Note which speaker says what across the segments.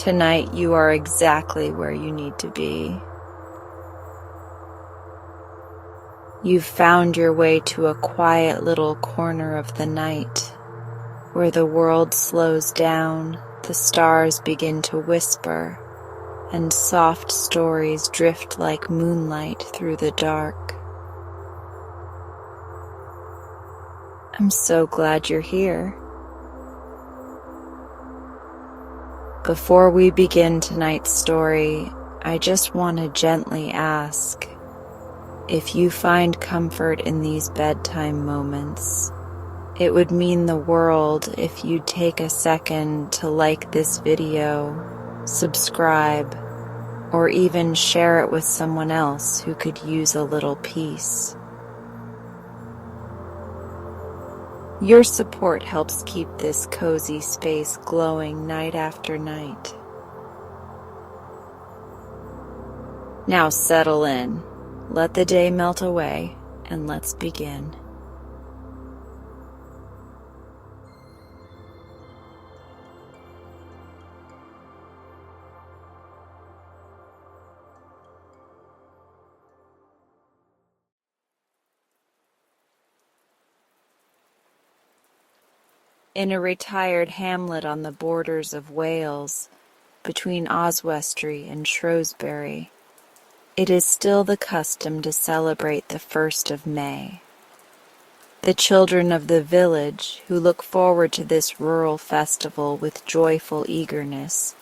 Speaker 1: Tonight you are exactly where you need to be. You've found your way to a quiet little corner of the night, where the world slows down, the stars begin to whisper, and soft stories drift like moonlight through the dark. I'm so glad you're here. Before we begin tonight's story, I just want to gently ask, if you find comfort in these bedtime moments, it would mean the world if you'd take a second to like this video, subscribe, or even share it with someone else who could use a little peace. Your support helps keep this cozy space glowing night after night. Now settle in, let the day melt away, and let's begin. In a retired hamlet on the borders of Wales, between Oswestry and Shrewsbury, it is still the custom to celebrate the 1st of May. The children of the village, who look forward to this rural festival with joyful eagerness,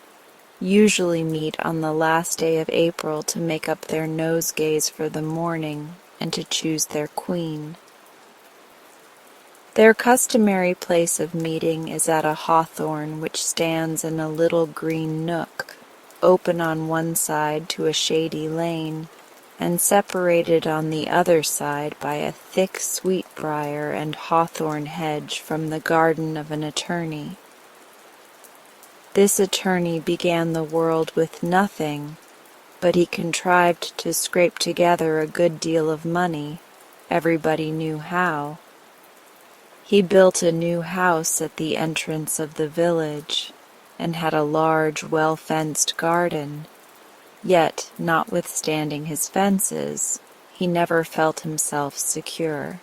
Speaker 1: usually meet on the last day of April to make up their nosegays for the morning and to choose their queen. Their customary place of meeting is at a hawthorn which stands in a little green nook, open on one side to a shady lane, and separated on the other side by a thick sweetbriar and hawthorn hedge from the garden of an attorney. This attorney began the world with nothing, but he contrived to scrape together a good deal of money, everybody knew how. He built a new house at the entrance of the village, and had a large, well-fenced garden. Yet, notwithstanding his fences, he never felt himself secure.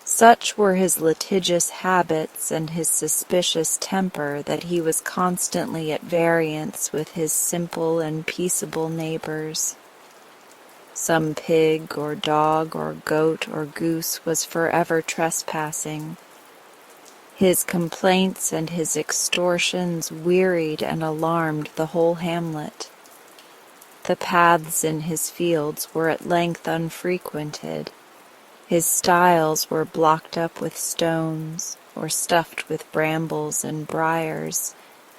Speaker 1: Such were his litigious habits and his suspicious temper that he was constantly at variance with his simple and peaceable neighbors. Some pig or dog or goat or goose was forever trespassing. His complaints and his extortions wearied and alarmed the whole hamlet. The paths in his fields were at length unfrequented. His stiles were blocked up with stones or stuffed with brambles and briars,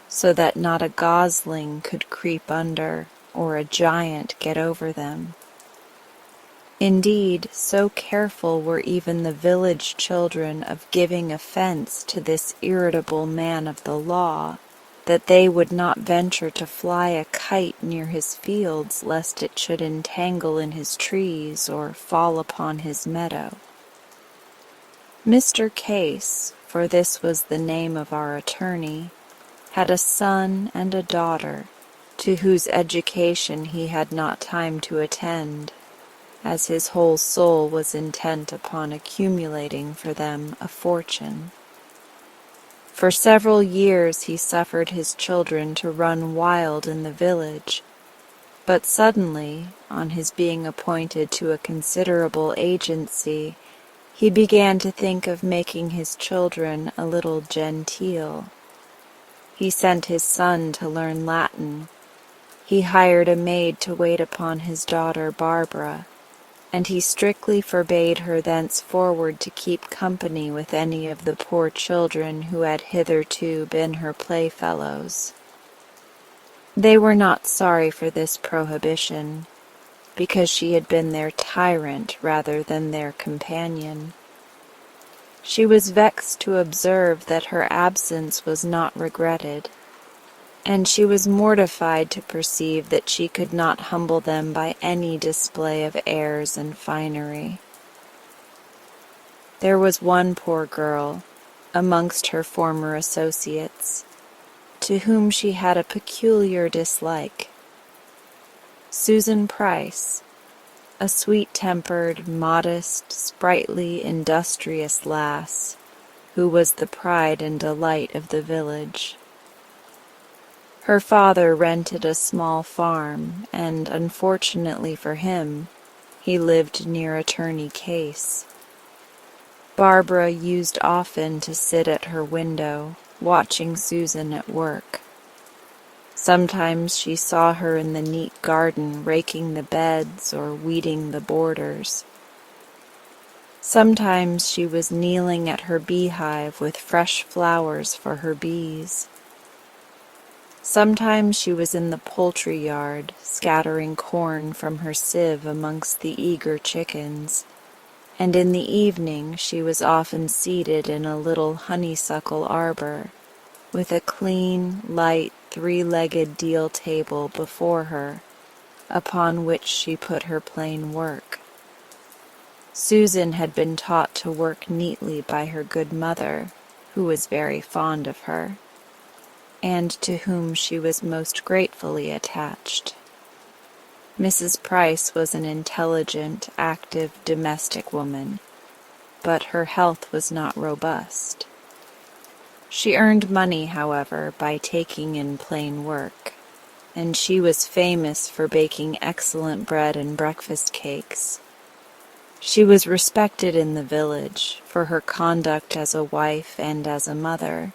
Speaker 1: so that not a gosling could creep under or a giant get over them. Indeed, so careful were even the village children of giving offense to this irritable man of the law, that they would not venture to fly a kite near his fields lest it should entangle in his trees or fall upon his meadow. Mr. Case, for this was the name of our attorney, had a son and a daughter, to whose education he had not time to attend, as his whole soul was intent upon accumulating for them a fortune. For several years he suffered his children to run wild in the village, but suddenly, on his being appointed to a considerable agency, he began to think of making his children a little genteel. He sent his son to learn Latin. He hired a maid to wait upon his daughter Barbara, and he strictly forbade her thenceforward to keep company with any of the poor children who had hitherto been her playfellows. They were not sorry for this prohibition, because she had been their tyrant rather than their companion. She was vexed to observe that her absence was not regretted, and she was mortified to perceive that she could not humble them by any display of airs and finery. There was one poor girl, amongst her former associates, to whom she had a peculiar dislike. Susan Price, a sweet-tempered, modest, sprightly, industrious lass, who was the pride and delight of the village. Her father rented a small farm, and, unfortunately for him, he lived near Attorney Case. Barbara used often to sit at her window, watching Susan at work. Sometimes she saw her in the neat garden raking the beds or weeding the borders. Sometimes she was kneeling at her beehive with fresh flowers for her bees. Sometimes she was in the poultry yard, scattering corn from her sieve amongst the eager chickens, and in the evening she was often seated in a little honeysuckle arbor, with a clean, light, three-legged deal table before her, upon which she put her plain work. Susan had been taught to work neatly by her good mother, who was very fond of her, and to whom she was most gratefully attached. Mrs. Price was an intelligent, active, domestic woman, but her health was not robust. She earned money, however, by taking in plain work, and she was famous for baking excellent bread and breakfast cakes. She was respected in the village for her conduct as a wife and as a mother,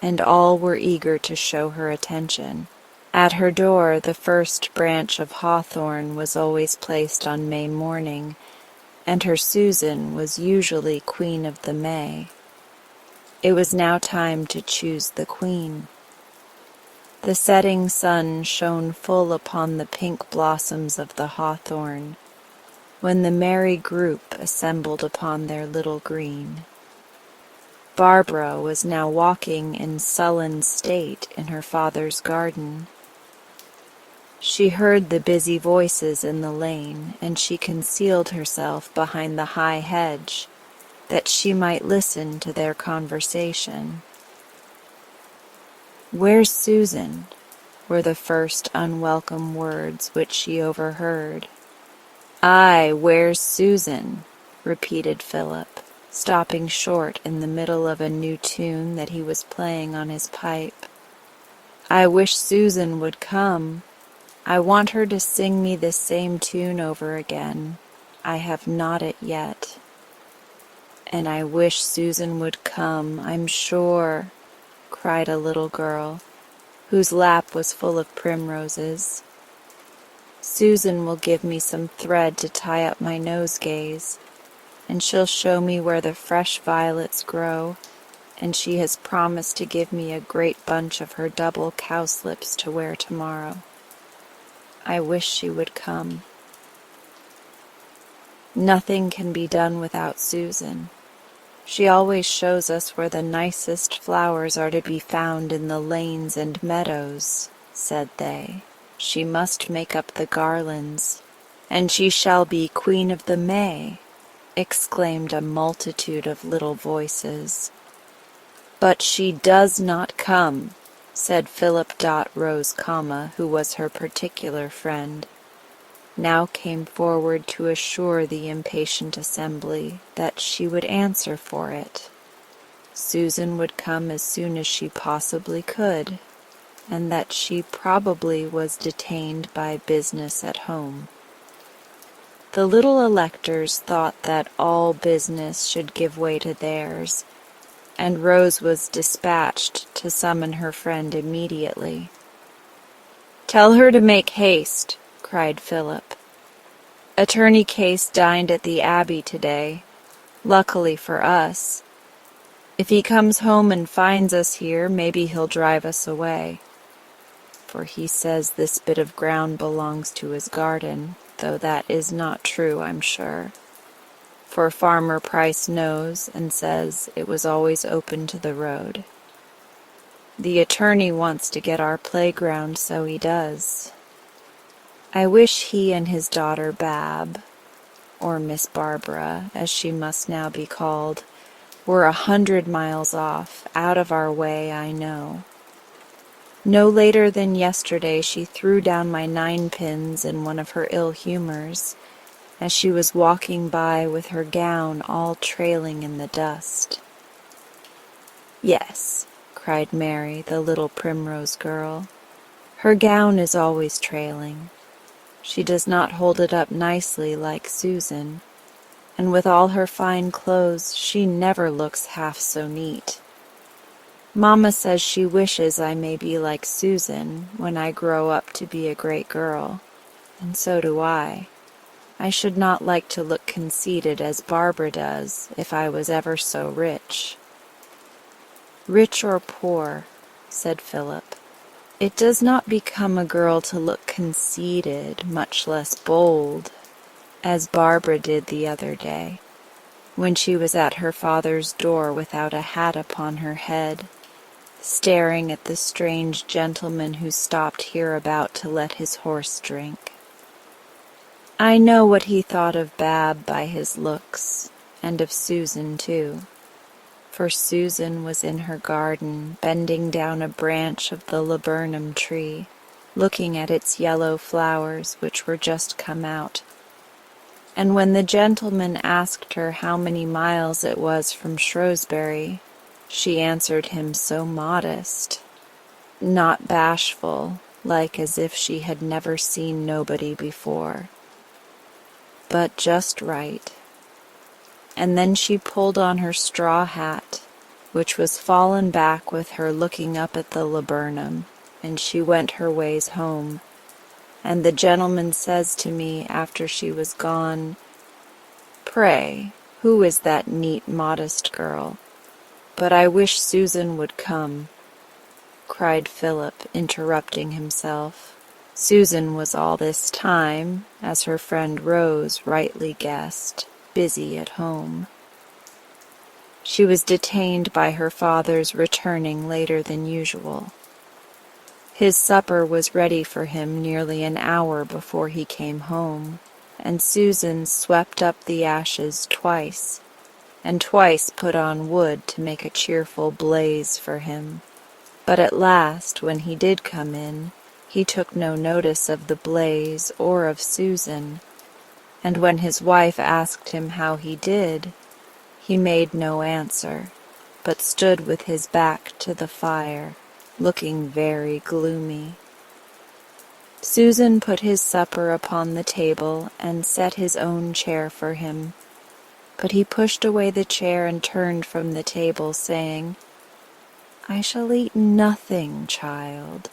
Speaker 1: and all were eager to show her attention. At her door the first branch of hawthorn was always placed on May morning, and her Susan was usually Queen of the May. It was now time to choose the queen. The setting sun shone full upon the pink blossoms of the hawthorn, when the merry group assembled upon their little green. Barbara was now walking in sullen state in her father's garden. She heard the busy voices in the lane, and she concealed herself behind the high hedge, that she might listen to their conversation. "Where's Susan?" were the first unwelcome words which she overheard. "Aye, where's Susan?" repeated Philip, stopping short in the middle of a new tune that he was playing on his pipe. "I wish Susan would come. I want her to sing me this same tune over again. I have not it yet. And I wish Susan would come, I'm sure," cried a little girl, whose lap was full of primroses. "Susan will give me some thread to tie up my nosegays, and she'll show me where the fresh violets grow, and she has promised to give me a great bunch of her double cowslips to wear tomorrow. I wish she would come." Nothing can be done without Susan. She always shows us where the nicest flowers are to be found in the lanes and meadows, said they. She must make up the garlands, and she shall be Queen of the May, exclaimed a multitude of little voices. "But she does not come," said Philip Rose, who was her particular friend, now came forward to assure the impatient assembly that she would answer for it. Susan would come as soon as she possibly could, and that she probably was detained by business at home. The little electors thought that all business should give way to theirs, and Rose was dispatched to summon her friend immediately. "Tell her to make haste," cried Philip. "Attorney Case dined at the Abbey today, luckily for us. If he comes home and finds us here, maybe he'll drive us away. For he says this bit of ground belongs to his garden, though that is not true, I'm sure. For Farmer Price knows and says it was always open to the road. The attorney wants to get our playground, so he does. I wish he and his daughter Bab, or Miss Barbara, as she must now be called, were 100 miles off, out of our way, I know. No later than yesterday she threw down my 9-pins in one of her ill humors, as she was walking by with her gown all trailing in the dust. "Yes," cried Mary, the little primrose girl. "Her gown is always trailing. She does not hold it up nicely like Susan, and with all her fine clothes she never looks half so neat. Mamma says she wishes I may be like Susan when I grow up to be a great girl, and so do I. I should not like to look conceited as Barbara does if I was ever so rich." "Rich or poor," said Philip, "it does not become a girl to look conceited, much less bold, as Barbara did the other day, when she was at her father's door without a hat upon her head, staring at the strange gentleman who stopped hereabout to let his horse drink. I know what he thought of Bab by his looks, and of Susan too, for Susan was in her garden, bending down a branch of the laburnum tree, looking at its yellow flowers which were just come out. And when the gentleman asked her how many miles it was from Shrewsbury, she answered him so modest, not bashful, like as if she had never seen nobody before, but just right. And then she pulled on her straw hat, which was fallen back with her looking up at the laburnum, and she went her ways home. And the gentleman says to me after she was gone, 'Pray, who is that neat, modest girl? But I wish Susan would come,' cried Philip, interrupting himself. Susan was all this time, as her friend Rose rightly guessed, busy at home. She was detained by her father's returning later than usual. His supper was ready for him nearly an hour before he came home, and Susan swept up the ashes twice, and twice put on wood to make a cheerful blaze for him. But at last, when he did come in, he took no notice of the blaze or of Susan, and when his wife asked him how he did, he made no answer, but stood with his back to the fire, looking very gloomy. Susan put his supper upon the table and set his own chair for him, but he pushed away the chair and turned from the table, saying, "I shall eat nothing, child.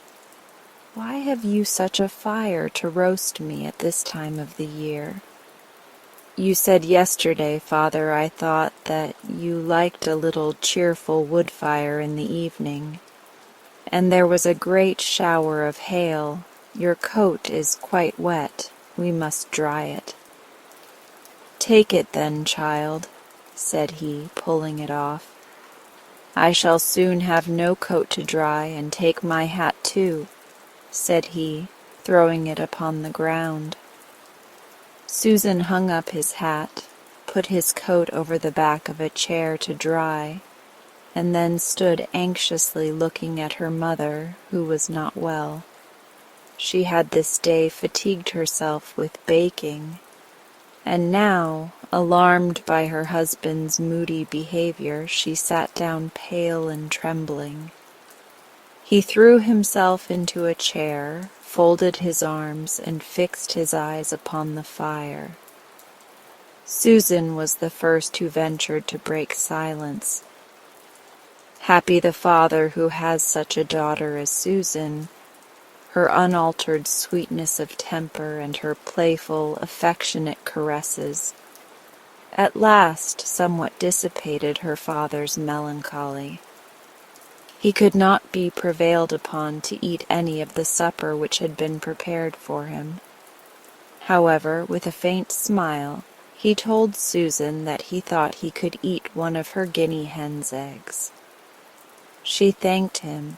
Speaker 1: Why have you such a fire to roast me at this time of the year? You said yesterday, Father, I thought, that you liked a little cheerful wood fire in the evening, and there was a great shower of hail. Your coat is quite wet. We must dry it." "Take it then, child," said he, pulling it off. "I shall soon have no coat to dry, and take my hat too," said he, throwing it upon the ground. Susan hung up his hat, put his coat over the back of a chair to dry, and then stood anxiously looking at her mother, who was not well. She had this day fatigued herself with baking, and now, alarmed by her husband's moody behavior, she sat down pale and trembling. He threw himself into a chair, folded his arms, and fixed his eyes upon the fire. Susan was the first who ventured to break silence. Happy the father who has such a daughter as Susan. Her unaltered sweetness of temper and her playful, affectionate caresses at last somewhat dissipated her father's melancholy. He could not be prevailed upon to eat any of the supper which had been prepared for him. However, with a faint smile, he told Susan that he thought he could eat one of her guinea hen's eggs. She thanked him,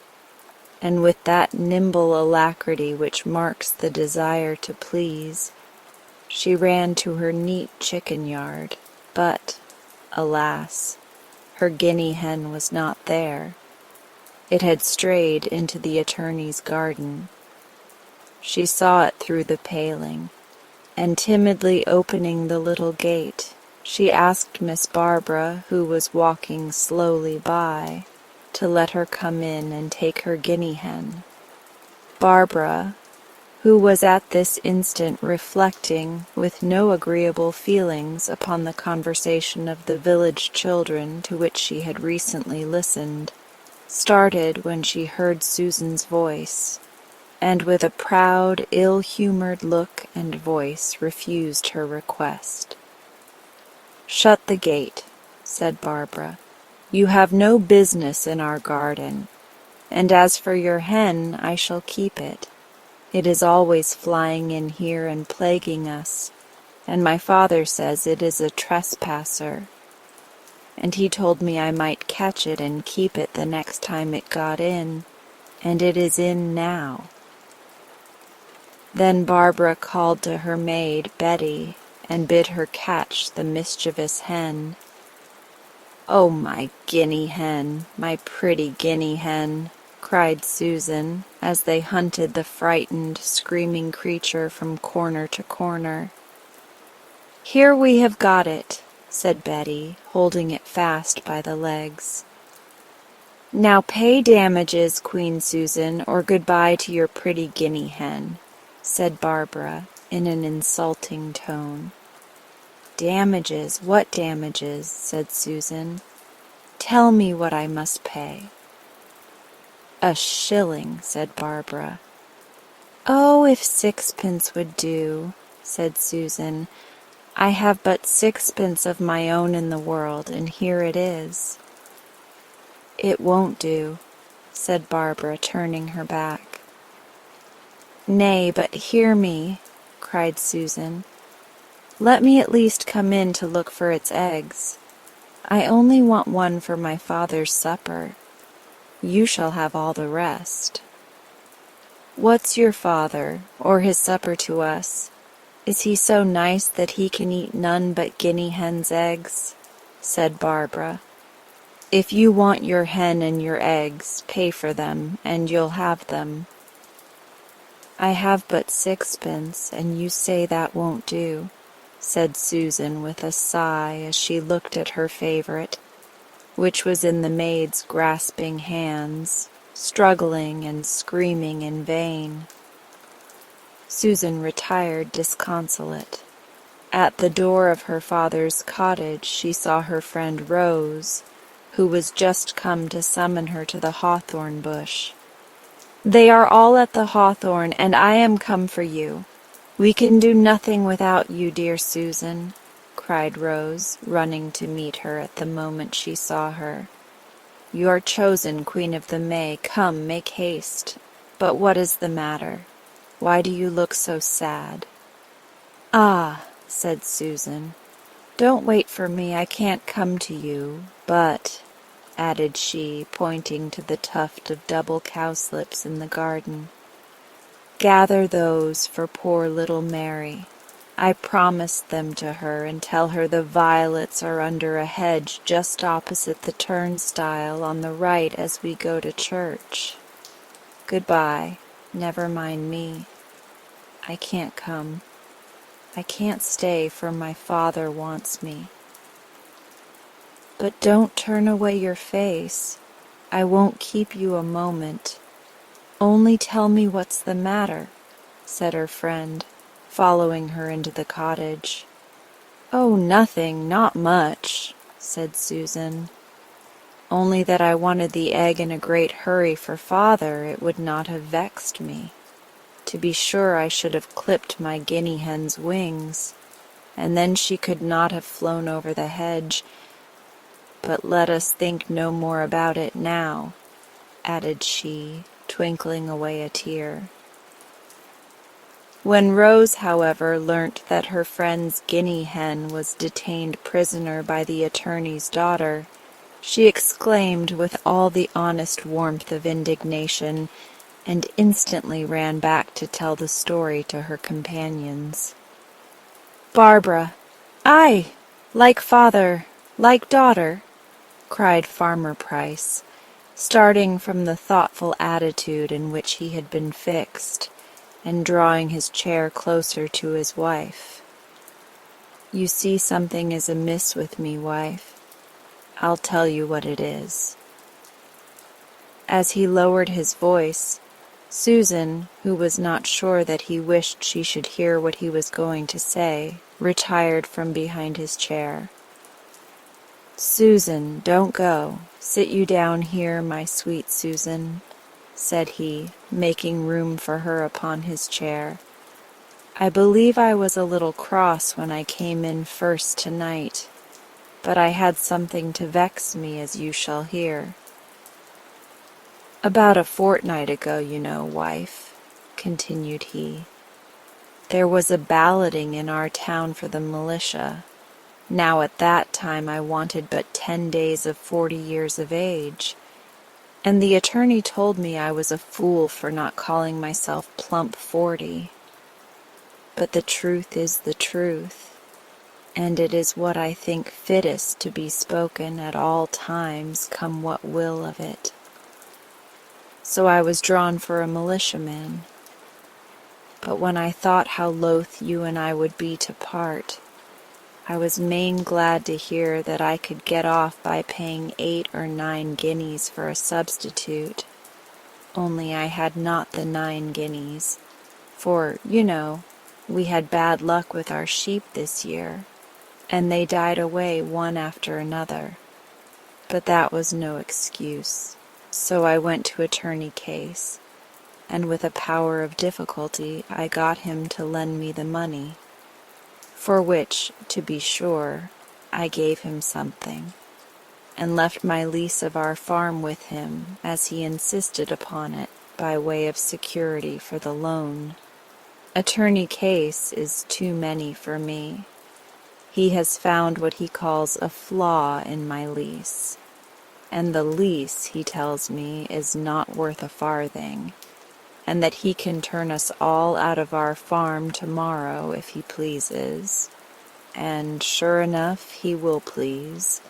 Speaker 1: and with that nimble alacrity which marks the desire to please, she ran to her neat chicken yard, but, alas, her guinea hen was not there. It had strayed into the attorney's garden. She saw it through the paling, and timidly opening the little gate, she asked Miss Barbara, who was walking slowly by, to let her come in and take her guinea hen. Barbara, who was at this instant reflecting with no agreeable feelings upon the conversation of the village children to which she had recently listened, started when she heard Susan's voice, and with a proud, ill-humored look and voice refused her request. "Shut the gate," said Barbara. "You have no business in our garden, and as for your hen, I shall keep it. It is always flying in here and plaguing us, and my father says it is a trespasser, and he told me I might catch it and keep it the next time it got in, and it is in now." Then Barbara called to her maid, Betty, and bid her catch the mischievous hen. "Oh, my guinea hen, my pretty guinea hen!" cried Susan, as they hunted the frightened, screaming creature from corner to corner. "Here we have got it," said Betty, holding it fast by the legs. "Now pay damages, Queen Susan, or goodbye to your pretty guinea hen," said Barbara in an insulting tone. "Damages? What damages?" said Susan. "Tell me what I must pay." "A shilling," said Barbara. "Oh, if sixpence would do," said Susan. "I have but sixpence of my own in the world, and here it is." "It won't do," said Barbara, turning her back. "Nay, but hear me," cried Susan. "Let me at least come in to look for its eggs. I only want one for my father's supper. You shall have all the rest." "What's your father, or his supper to us? Is he so nice that he can eat none but guinea hen's eggs?" said Barbara. "If you want your hen and your eggs, pay for them, and you'll have them." "I have but sixpence, and you say that won't do," said Susan with a sigh as she looked at her favorite, which was in the maid's grasping hands, struggling and screaming in vain. Susan retired disconsolate. At the door of her father's cottage she saw her friend Rose, who was just come to summon her to the hawthorn bush. "They are all at the hawthorn, and I am come for you. We can do nothing without you, dear Susan," cried Rose, running to meet her at the moment she saw her. "You are chosen Queen of the May. Come, make haste. But what is the matter? Why do you look so sad?" "Ah," said Susan, "don't wait for me. I can't come to you. But," added she, pointing to the tuft of double cowslips in the garden, "gather those for poor little Mary. I promised them to her, and tell her the violets are under a hedge just opposite the turnstile on the right as we go to church. Goodbye. Never mind me. I can't come. I can't stay, for my father wants me." "But don't turn away your face. I won't keep you a moment. Only tell me what's the matter," said her friend, following her into the cottage. "Oh, nothing, not much," said Susan. "Only that I wanted the egg in a great hurry for father. It would not have vexed me. To be sure, I should have clipped my guinea hen's wings, and then she could not have flown over the hedge. But let us think no more about it now," added she, twinkling away a tear. When Rose, however, learnt that her friend's guinea hen was detained prisoner by the attorney's daughter, she exclaimed with all the honest warmth of indignation, and instantly ran back to tell the story to her companions. "Barbara! Aye! Like father, like daughter!" cried Farmer Price, starting from the thoughtful attitude in which he had been fixed, and drawing his chair closer to his wife. "You see something is amiss with me, wife. I'll tell you what it is." As he lowered his voice, Susan, who was not sure that he wished she should hear what he was going to say, retired from behind his chair. "Susan, don't go. Sit you down here, my sweet Susan," said he, making room for her upon his chair. "I believe I was a little cross when I came in first tonight, but I had something to vex me, as you shall hear. About a fortnight ago, you know, wife," continued he, "there was a balloting in our town for the militia. Now at that time I wanted but 10 days of 40 years of age, and the attorney told me I was a fool for not calling myself plump 40. But the truth is the truth, and it is what I think fittest to be spoken at all times, come what will of it. So I was drawn for a militiaman. But when I thought how loath you and I would be to part, I was main glad to hear that I could get off by paying 8 or 9 guineas for a substitute, only I had not the 9 guineas, for, you know, we had bad luck with our sheep this year, and they died away one after another. But that was no excuse, so I went to Attorney Case, and with a power of difficulty I got him to lend me the money, for which, to be sure, I gave him something, and left my lease of our farm with him, as he insisted upon it, by way of security for the loan. Attorney Case is too many for me. He has found what he calls a flaw in my lease, and the lease, he tells me, is not worth a farthing, and that he can turn us all out of our farm tomorrow if he pleases. And sure enough he will please,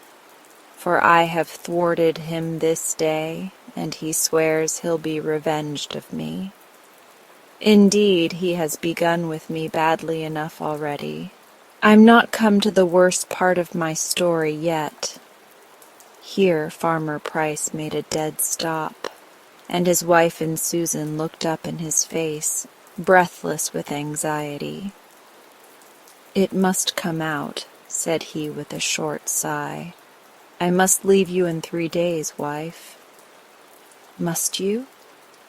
Speaker 1: for I have thwarted him this day, and he swears he'll be revenged of me. Indeed, he has begun with me badly enough already. I'm not come to the worst part of my story yet." Here Farmer Price made a dead stop, and his wife and Susan looked up in his face, breathless with anxiety. "It must come out," said he with a short sigh. "I must leave you in 3 days, wife." "Must you?"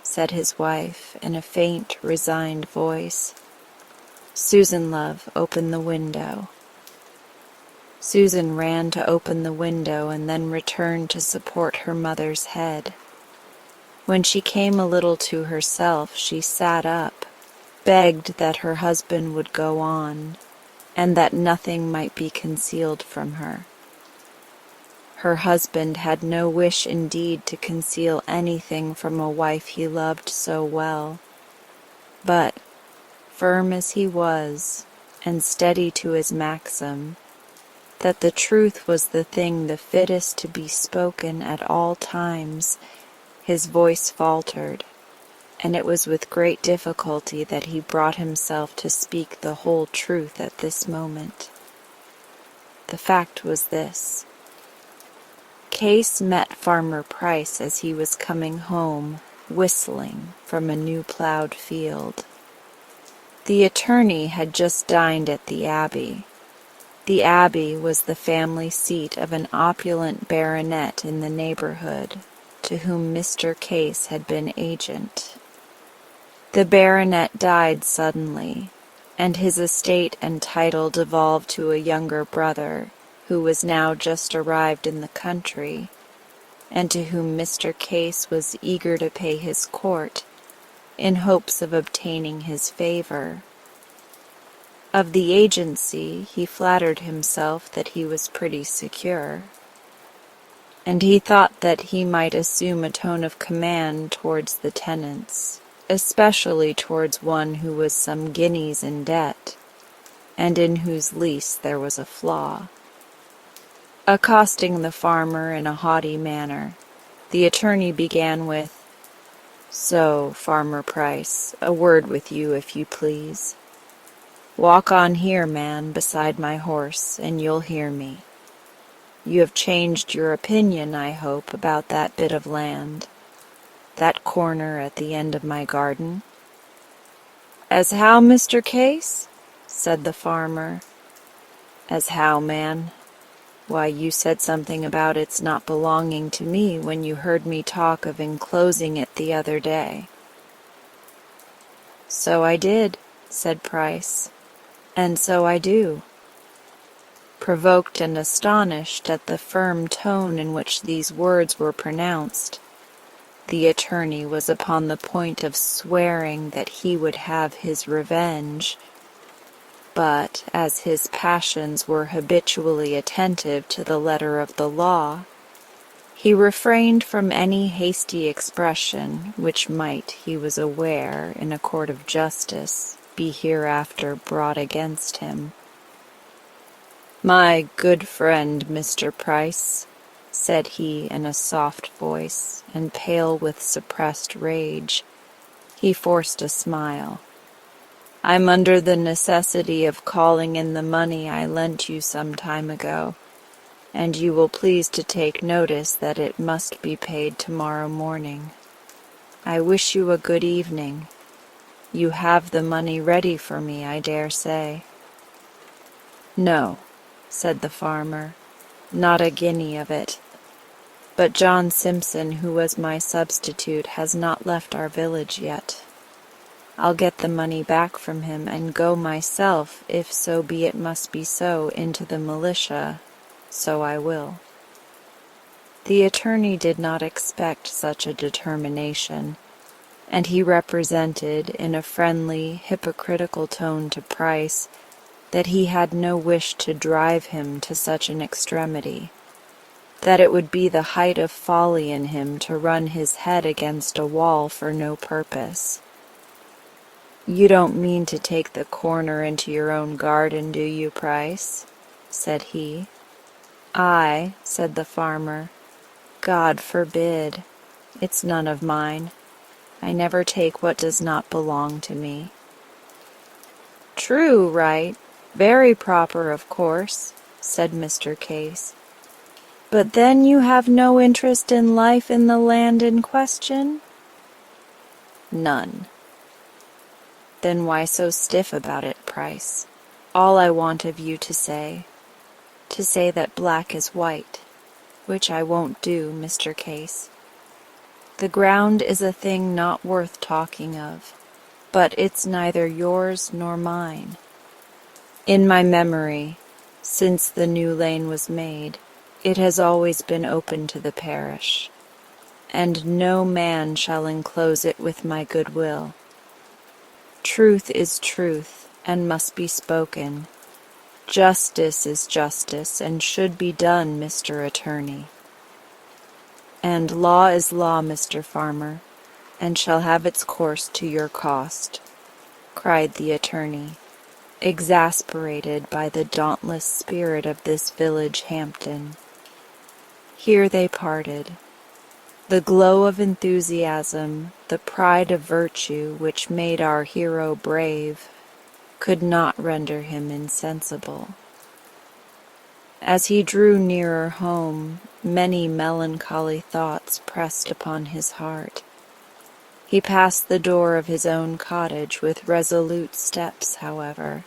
Speaker 1: said his wife in a faint, resigned voice. "Susan, love, open the window." Susan ran to open the window and then returned to support her mother's head. When she came a little to herself, she sat up, begged that her husband would go on, and that nothing might be concealed from her. Her husband had no wish indeed to conceal anything from a wife he loved so well, but, firm as he was, and steady to his maxim, that the truth was the thing the fittest to be spoken at all times, his voice faltered, and it was with great difficulty that he brought himself to speak the whole truth at this moment. The fact was this. Case met Farmer Price as he was coming home, whistling, from a new plowed field. The attorney had just dined at the Abbey. The Abbey was the family seat of an opulent baronet in the neighborhood, to whom Mr. Case had been agent. The baronet died suddenly, and his estate and title devolved to a younger brother, who was now just arrived in the country, and to whom Mr. Case was eager to pay his court, in hopes of obtaining his favor. Of the agency he flattered himself that he was pretty secure, and he thought that he might assume a tone of command towards the tenants, especially towards one who was some guineas in debt, and in whose lease there was a flaw. Accosting the farmer in a haughty manner, The attorney began with, "So, Farmer Price, a word with you, if you please. Walk on here, man, beside my horse, and you'll hear me. You have changed your opinion, I hope, about that bit of land, that corner at the end of my garden?" "As how, Mr. Case?" said the farmer. "As how, man? Why, you said something about its not belonging to me when you heard me talk of enclosing it the other day." "So I did," said Price, "and so I do." Provoked and astonished at the firm tone in which these words were pronounced, the attorney was upon the point of swearing that he would have his revenge, but as his passions were habitually attentive to the letter of the law, he refrained from any hasty expression which might, he was aware, in a court of justice, be hereafter brought against him. "My good friend, Mr. Price," said he in a soft voice, and pale with suppressed rage, he forced a smile, "I'm under the necessity of calling in the money I lent you some time ago, and you will please to take notice that it must be paid tomorrow morning. I wish you a good evening. You have the money ready for me, I dare say." "No," said the farmer, "not a guinea of it. But John Simpson, who was my substitute, has not left our village yet. I'll get the money back from him and go myself, if so be it must be so, into the militia. So I will." The attorney did not expect such a determination, and he represented, in a friendly, hypocritical tone to Price, that he had no wish to drive him to such an extremity, that it would be the height of folly in him to run his head against a wall for no purpose. "You don't mean to take the corner into your own garden, do you, Price?" said he. "Aye," said the farmer. "God forbid. It's none of mine. I never take what does not belong to me." "True, right, very proper, of course," said Mr. Case. "But then you have no interest in life in the land in question?" "None." "Then why so stiff about it, Price? All I want of you to say that black is white, which I won't do, Mr. Case. The ground is a thing not worth talking of, but it's neither yours nor mine. In my memory, since the new lane was made, it has always been open to the parish, and no man shall enclose it with my good will. Truth is truth, and must be spoken. Justice is justice, and should be done, Mr. Attorney. And law is law, Mr. Farmer, and shall have its course to your cost," cried the attorney, exasperated by the dauntless spirit of this village Hampton. Here they parted. The glow of enthusiasm, the pride of virtue which made our hero brave, could not render him insensible. As he drew nearer home, many melancholy thoughts pressed upon his heart. He passed the door of his own cottage with resolute steps, however,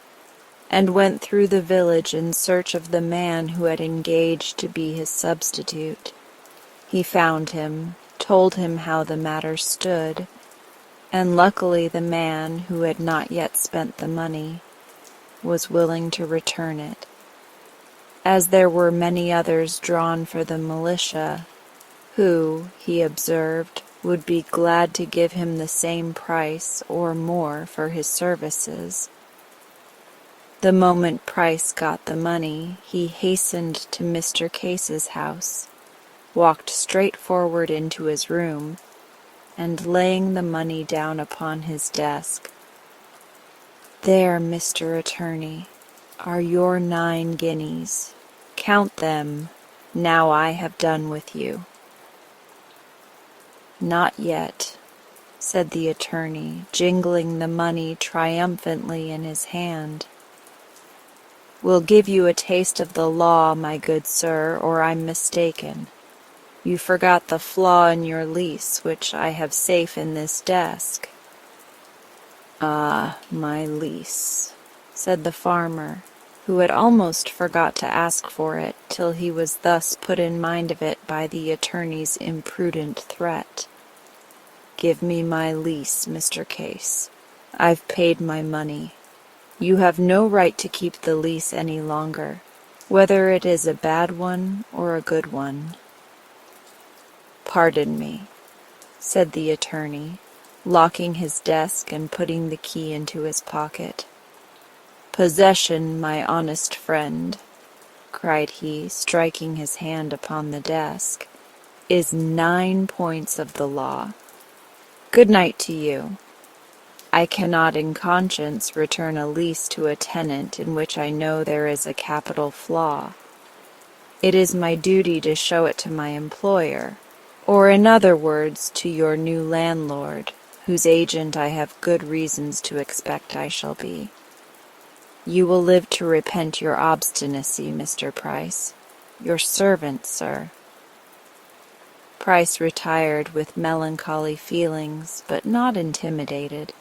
Speaker 1: and went through the village in search of the man who had engaged to be his substitute. He found him, told him how the matter stood, and luckily the man, who had not yet spent the money, was willing to return it. As there were many others drawn for the militia, who, he observed, would be glad to give him the same price or more for his services. The moment Price got the money, he hastened to Mr. Case's house, walked straight forward into his room, and laying the money down upon his desk, "There, Mr. Attorney, are your 9 guineas. Count them, now I have done with you." "Not yet," said the attorney, jingling the money triumphantly in his hand. "We'll give you a taste of the law, my good sir, or I'm mistaken. You forgot the flaw in your lease, which I have safe in this desk." "Ah, my lease," said the farmer, who had almost forgot to ask for it till he was thus put in mind of it by the attorney's imprudent threat. "Give me my lease, Mr. Case. I've paid my money. You have no right to keep the lease any longer, whether it is a bad one or a good one." "Pardon me," said the attorney, locking his desk and putting the key into his pocket. "Possession, my honest friend," cried he, striking his hand upon the desk, "is 9 points of the law. Good night to you. I cannot in conscience return a lease to a tenant in which I know there is a capital flaw. It is my duty to show it to my employer, or in other words, to your new landlord, whose agent I have good reasons to expect I shall be. You will live to repent your obstinacy, Mr. Price. Your servant, sir." Price retired with melancholy feelings, but not intimidated.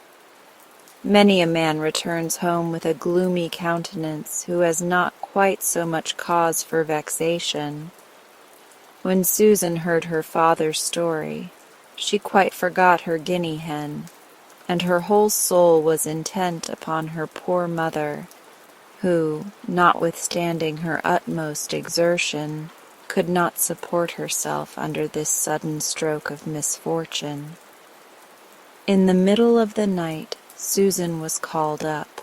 Speaker 1: Many a man returns home with a gloomy countenance who has not quite so much cause for vexation. When Susan heard her father's story, she quite forgot her guinea hen, and her whole soul was intent upon her poor mother, who, notwithstanding her utmost exertion, could not support herself under this sudden stroke of misfortune. In the middle of the night, Susan was called up.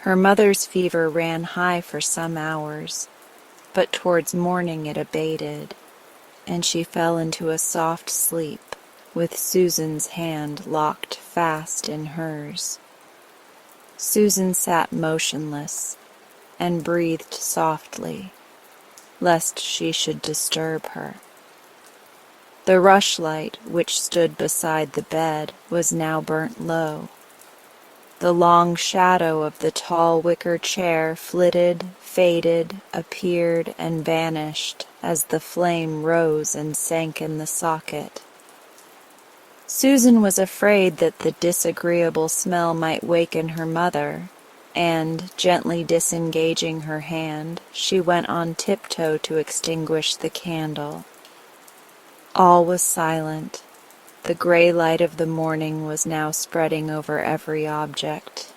Speaker 1: Her mother's fever ran high for some hours, but towards morning it abated, and she fell into a soft sleep, with Susan's hand locked fast in hers. Susan sat motionless, and breathed softly, lest she should disturb her. The rushlight, which stood beside the bed, was now burnt low. The long shadow of the tall wicker chair flitted, faded, appeared, and vanished as the flame rose and sank in the socket. Susan was afraid that the disagreeable smell might waken her mother, and, gently disengaging her hand, she went on tiptoe to extinguish the candle. All was silent. The gray light of the morning was now spreading over every object.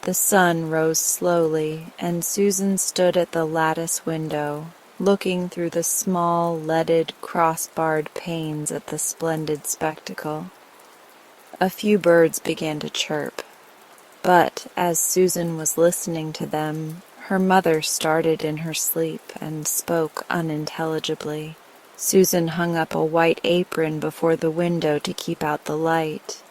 Speaker 1: The sun rose slowly, and Susan stood at the lattice window, looking through the small, leaded, cross-barred panes at the splendid spectacle. A few birds began to chirp, but as Susan was listening to them, her mother started in her sleep and spoke unintelligibly. Susan hung up a white apron before the window to keep out the light,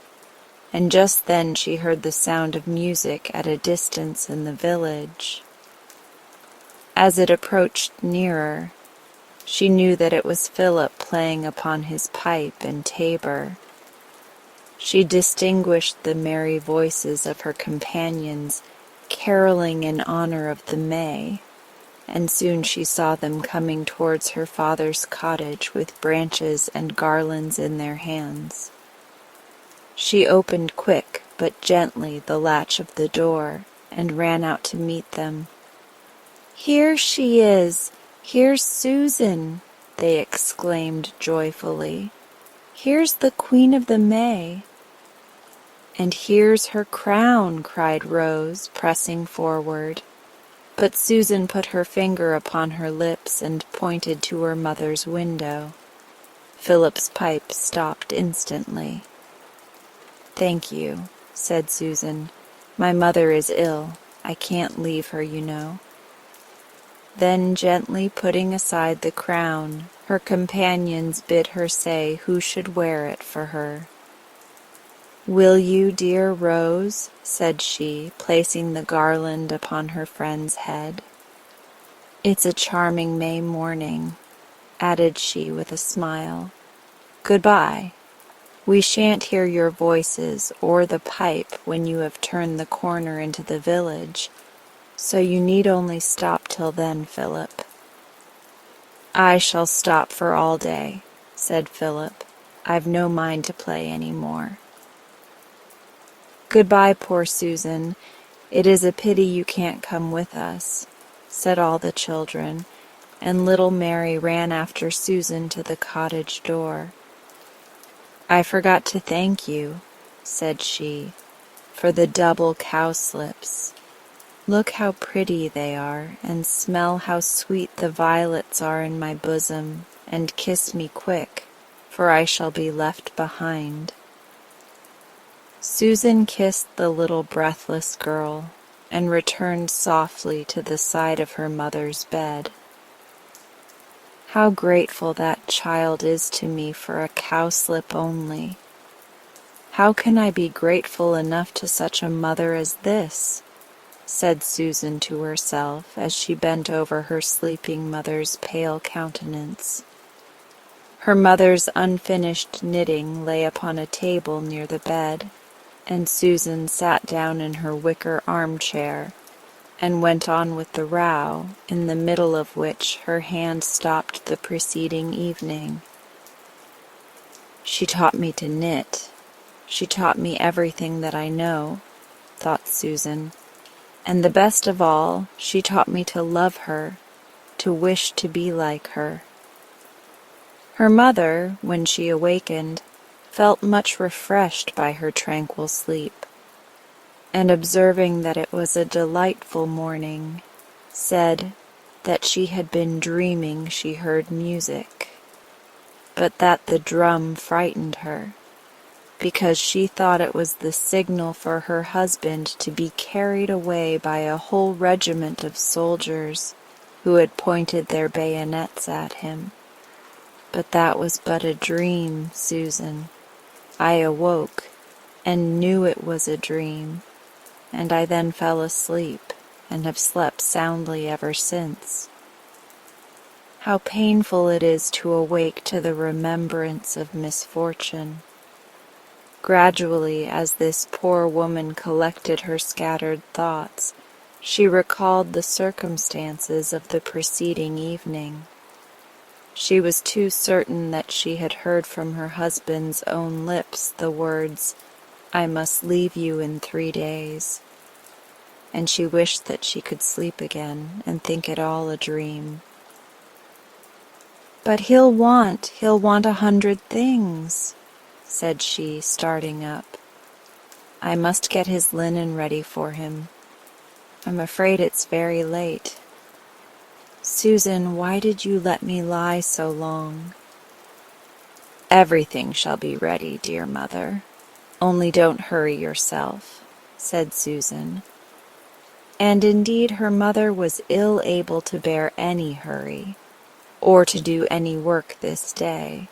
Speaker 1: and just then she heard the sound of music at a distance in the village. As it approached nearer, she knew that it was Philip playing upon his pipe and tabor. She distinguished the merry voices of her companions caroling in honor of the May, and soon she saw them coming towards her father's cottage with branches and garlands in their hands. She opened quick but gently the latch of the door and ran out to meet them. "Here she is! Here's Susan!" they exclaimed joyfully. "Here's the Queen of the May!" "And here's her crown!" cried Rose, pressing forward. But Susan put her finger upon her lips and pointed to her mother's window. Philip's pipe stopped instantly. "Thank you," said Susan. "My mother is ill. I can't leave her, you know." Then, gently putting aside the crown, her companions bid her say who should wear it for her. "Will you, dear Rose?" said she, placing the garland upon her friend's head. "It's a charming May morning," added she with a smile. "Good-bye." We shan't hear your voices or the pipe when you have turned the corner into the village, so you need only stop till then, Philip." "I shall stop for all day," said Philip. "I've no mind to play any more." "Goodbye, poor Susan. It is a pity you can't come with us," said all the children, and little Mary ran after Susan to the cottage door. "I forgot to thank you," said she, "for the double cowslips. Look how pretty they are, and smell how sweet the violets are in my bosom, and kiss me quick, for I shall be left behind." Susan kissed the little breathless girl, and returned softly to the side of her mother's bed. "How grateful that child is to me for a cowslip only! How can I be grateful enough to such a mother as this?" said Susan to herself as she bent over her sleeping mother's pale countenance. Her mother's unfinished knitting lay upon a table near the bed, and Susan sat down in her wicker armchair and went on with the row, in the middle of which her hand stopped the preceding evening. "She taught me to knit. She taught me everything that I know," thought Susan. "And the best of all, she taught me to love her, to wish to be like her." Her mother, when she awakened, felt much refreshed by her tranquil sleep, and observing that it was a delightful morning, said that she had been dreaming she heard music, but that the drum frightened her, because she thought it was the signal for her husband to be carried away by a whole regiment of soldiers who had pointed their bayonets at him. But that was but a dream, Susan. I awoke and knew it was a dream, and I then fell asleep and have slept soundly ever since. How painful it is to awake to the remembrance of misfortune. Gradually, as this poor woman collected her scattered thoughts, she recalled the circumstances of the preceding evening. She was too certain that she had heard from her husband's own lips the words, "I must leave you in 3 days," and she wished that she could sleep again and think it all a dream. "But he'll want 100 things," said she, starting up. "I must get his linen ready for him. I'm afraid it's very late. Susan, why did you let me lie so long?" "Everything shall be ready, dear mother. Only don't hurry yourself," said Susan. And indeed her mother was ill able to bear any hurry, or to do any work this day.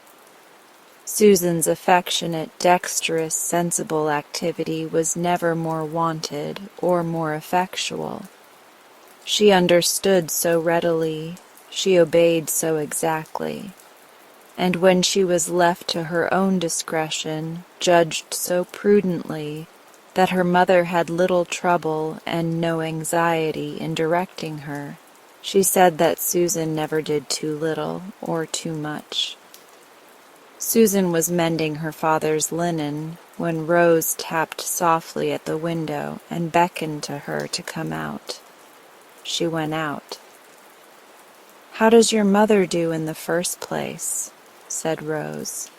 Speaker 1: Susan's affectionate, dexterous, sensible activity was never more wanted or more effectual. She understood so readily, she obeyed so exactly, and when she was left to her own discretion, judged so prudently that her mother had little trouble and no anxiety in directing her. She said that Susan never did too little or too much. Susan was mending her father's linen when Rose tapped softly at the window and beckoned to her to come out. She went out. "How does your mother do in the first place?" said Rose.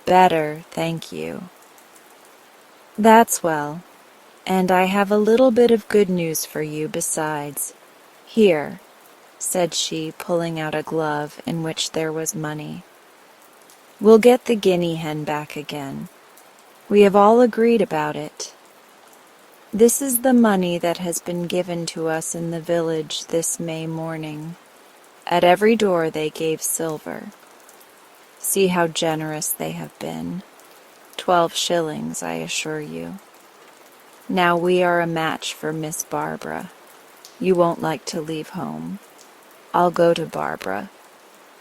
Speaker 1: "Better, thank you." "That's well, and I have a little bit of good news for you besides. Here," said she, pulling out a glove in which there was money. "We'll get the guinea hen back again. We have all agreed about it. This is the money that has been given to us in the village this May morning. At every door they gave silver. See how generous they have been. 12 shillings, I assure you. Now we are a match for Miss Barbara. You won't like to leave home. I'll go to Barbara,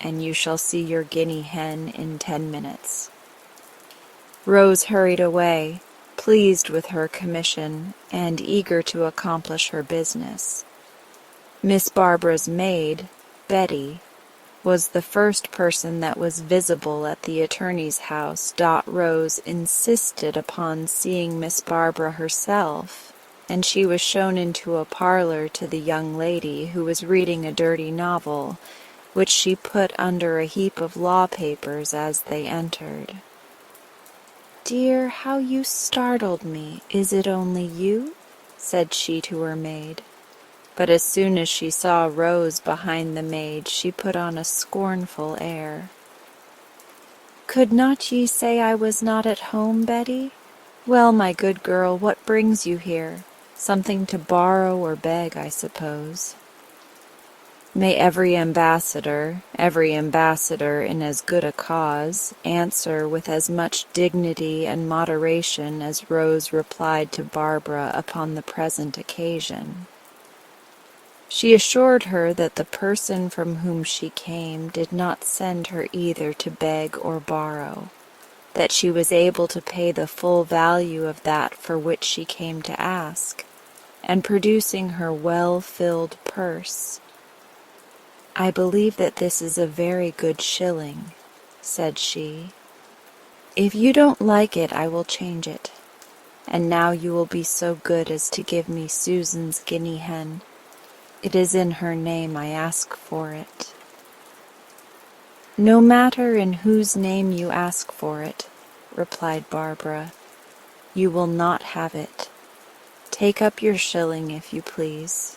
Speaker 1: and you shall see your guinea hen in 10 minutes. Rose hurried away, pleased with her commission and eager to accomplish her business. Miss Barbara's maid, Betty, was the first person that was visible at the attorney's house. Rose insisted upon seeing Miss Barbara herself, and she was shown into a parlor to the young lady, who was reading a dirty novel, which she put under a heap of law papers as they entered. "Dear, how you startled me! Is it only you?" said she to her maid. But as soon as she saw Rose behind the maid, she put on a scornful air. "Could not ye say I was not at home, Betty? Well, my good girl, what brings you here? Something to borrow or beg, I suppose." May every ambassador in as good a cause, answer with as much dignity and moderation as Rose replied to Barbara upon the present occasion. She assured her that the person from whom she came did not send her either to beg or borrow, that she was able to pay the full value of that for which she came to ask, and producing her well-filled purse, "I believe that this is a very good shilling," said she. "If you don't like it, I will change it. And now you will be so good as to give me Susan's guinea hen. It is in her name I ask for it." "No matter in whose name you ask for it," replied Barbara. "You will not have it. Take up your shilling, if you please."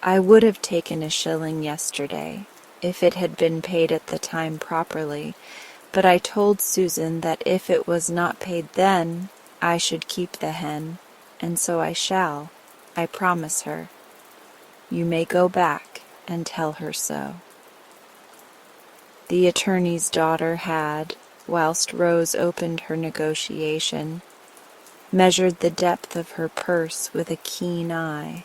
Speaker 1: I would have taken a shilling yesterday, if it had been paid at the time properly, but I told Susan that if it was not paid then, I should keep the hen, and so I shall, I promise her. You may go back and tell her so. The attorney's daughter had, whilst Rose opened her negotiation, measured the depth of her purse with a keen eye,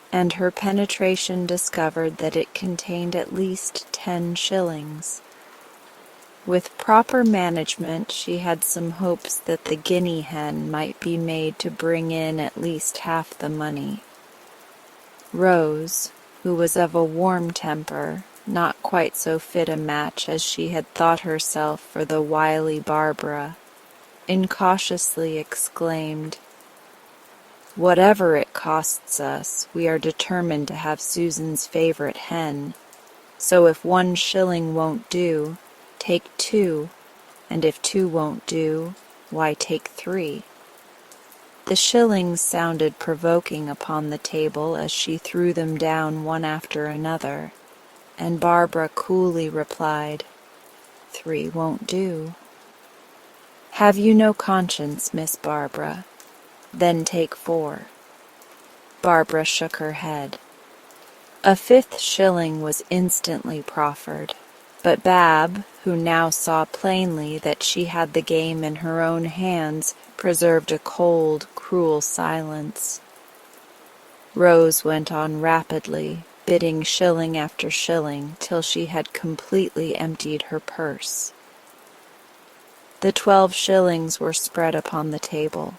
Speaker 1: and her penetration discovered that it contained at least 10 shillings. With proper management, she had some hopes that the guinea hen might be made to bring in at least half the money. Rose, who was of a warm temper, not quite so fit a match as she had thought herself for the wily Barbara, incautiously exclaimed, "Whatever it costs us, we are determined to have Susan's favorite hen, so if 1 shilling won't do, take 2, and if 2 won't do, why take 3. The shillings sounded provoking upon the table as she threw them down one after another, and Barbara coolly replied, "3 won't do." "Have you no conscience, Miss Barbara? Then take 4. Barbara shook her head. A 5th shilling was instantly proffered, but Bab, who now saw plainly that she had the game in her own hands, preserved a cold, cruel silence. Rose went on rapidly, bidding shilling after shilling, till she had completely emptied her purse. The 12 shillings were spread upon the table.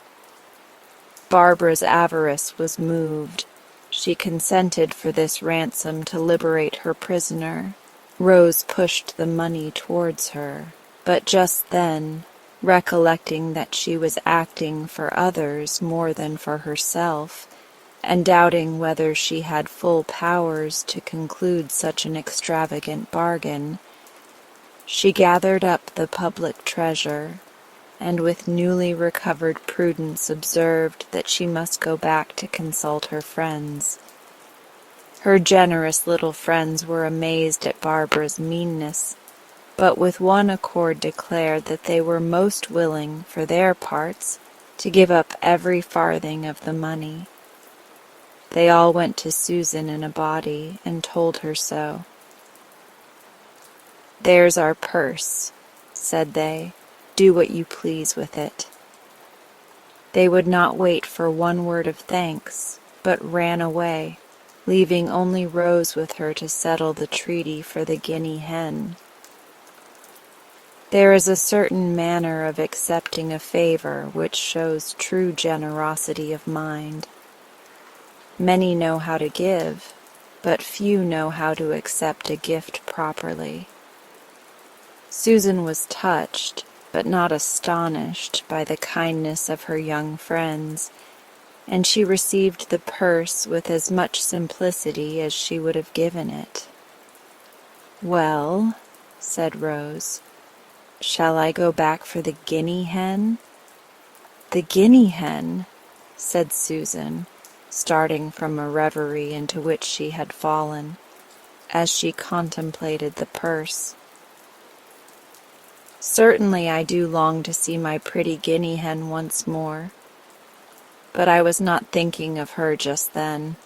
Speaker 1: Barbara's avarice was moved. She consented for this ransom to liberate her prisoner. Rose pushed the money towards her, but just then, recollecting that she was acting for others more than for herself, and doubting whether she had full powers to conclude such an extravagant bargain, she gathered up the public treasure, and with newly recovered prudence observed that she must go back to consult her friends. Her generous little friends were amazed at Barbara's meanness, but with one accord declared that they were most willing, for their parts, to give up every farthing of the money. They all went to Susan in a body and told her so. "There's our purse," said they. "Do what you please with it." They would not wait for one word of thanks, but ran away, leaving only Rose with her to settle the treaty for the guinea hen. There is a certain manner of accepting a favor which shows true generosity of mind. Many know how to give, but few know how to accept a gift properly. Susan was touched, but not astonished, by the kindness of her young friends, and she received the purse with as much simplicity as she would have given it. "Well," said Rose, "shall I go back for the guinea hen?" "The guinea hen," said Susan, starting from a reverie into which she had fallen, as she contemplated the purse. "Certainly I do long to see my pretty guinea hen once more, but I was not thinking of her just then.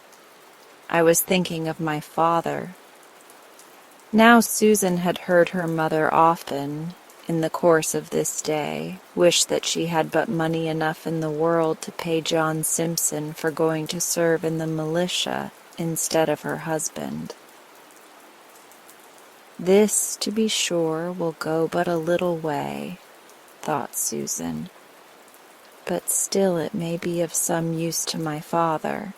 Speaker 1: I was thinking of my father." Now Susan had heard her mother often, in the course of this day, wish that she had but money enough in the world to pay John Simpson for going to serve in the militia instead of her husband. "This, to be sure, will go but a little way," thought Susan, "but still it may be of some use to my father."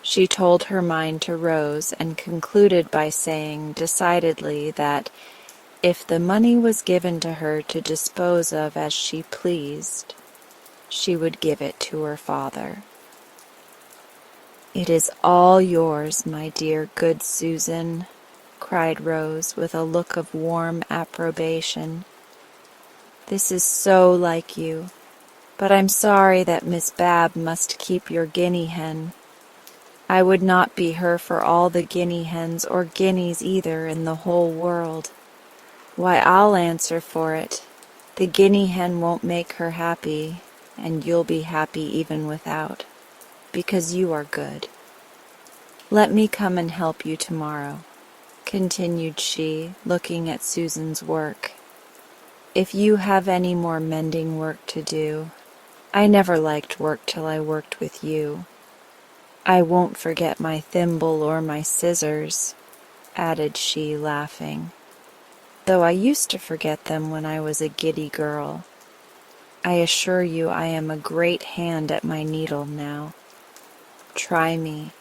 Speaker 1: She told her mind to Rose and concluded by saying decidedly that if the money was given to her to dispose of as she pleased, she would give it to her father. "It is all yours, my dear good Susan," cried Rose with a look of warm approbation. "This is so like you, but I'm sorry that Miss Bab must keep your guinea hen. I would not be her for all the guinea hens or guineas either in the whole world. Why, I'll answer for it, the guinea hen won't make her happy, and you'll be happy even without, because you are good. Let me come and help you tomorrow," continued she, looking at Susan's work. "If you have any more mending work to do, I never liked work till I worked with you. I won't forget my thimble or my scissors," added she, laughing, "though I used to forget them when I was a giddy girl. I assure you I am a great hand at my needle now. Try me."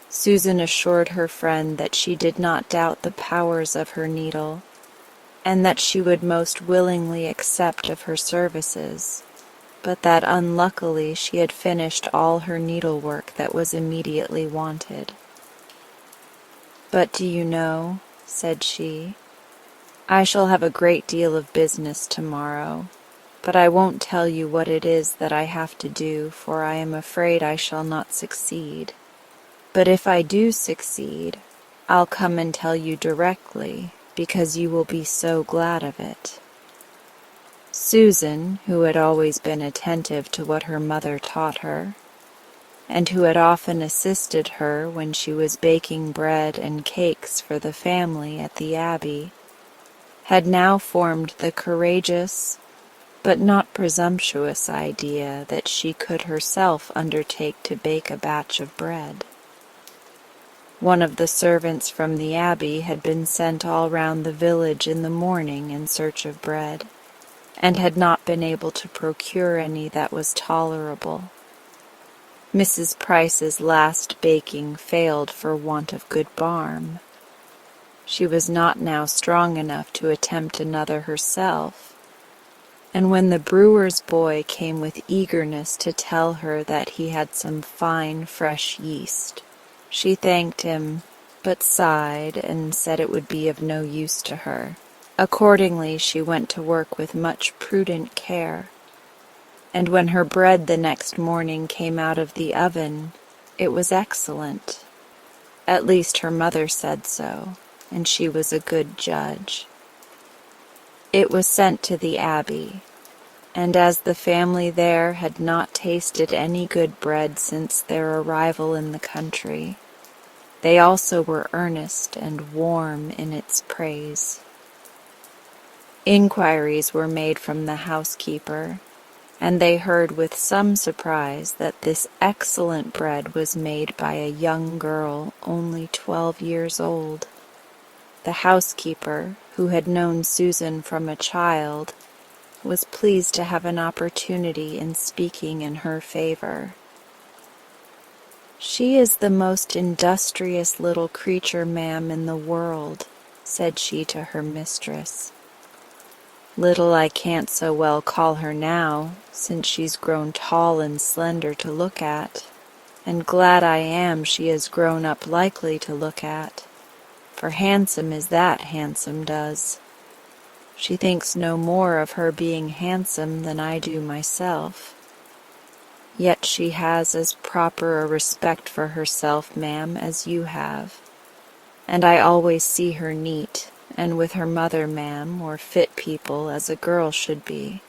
Speaker 1: Susan assured her friend that she did not doubt the powers of her needle, and that she would most willingly accept of her services, but that unluckily she had finished all her needlework that was immediately wanted. "But do you know," said she, "I shall have a great deal of business tomorrow, but I won't tell you what it is that I have to do, for I am afraid I shall not succeed. But if I do succeed, I'll come and tell you directly, because you will be so glad of it." Susan, who had always been attentive to what her mother taught her, and who had often assisted her when she was baking bread and cakes for the family at the Abbey, had now formed the courageous but not presumptuous idea that she could herself undertake to bake a batch of bread. One of the servants from the Abbey had been sent all round the village in the morning in search of bread, and had not been able to procure any that was tolerable. Mrs. Price's last baking failed for want of good barm. She was not now strong enough to attempt another herself, and when the brewer's boy came with eagerness to tell her that he had some fine fresh yeast, she thanked him, but sighed and said it would be of no use to her. Accordingly she went to work with much prudent care, and when her bread the next morning came out of the oven, it was excellent. At least her mother said so, and she was a good judge. It was sent to the Abbey, and as the family there had not tasted any good bread since their arrival in the country, they also were earnest and warm in its praise. Inquiries were made from the housekeeper, and they heard with some surprise that this excellent bread was made by a young girl only 12 years old. The housekeeper, who had known Susan from a child, was pleased to have an opportunity in speaking in her favor. "She is the most industrious little creature, ma'am, in the world," said she to her mistress. "Little I can't so well call her now, since she's grown tall and slender to look at, and glad I am she has grown up likely to look at, for handsome is that handsome does. She thinks no more of her being handsome than I do myself. Yet she has as proper a respect for herself, ma'am, as you have, and I always see her neat, and with her mother, ma'am, or fit people, as a girl should be.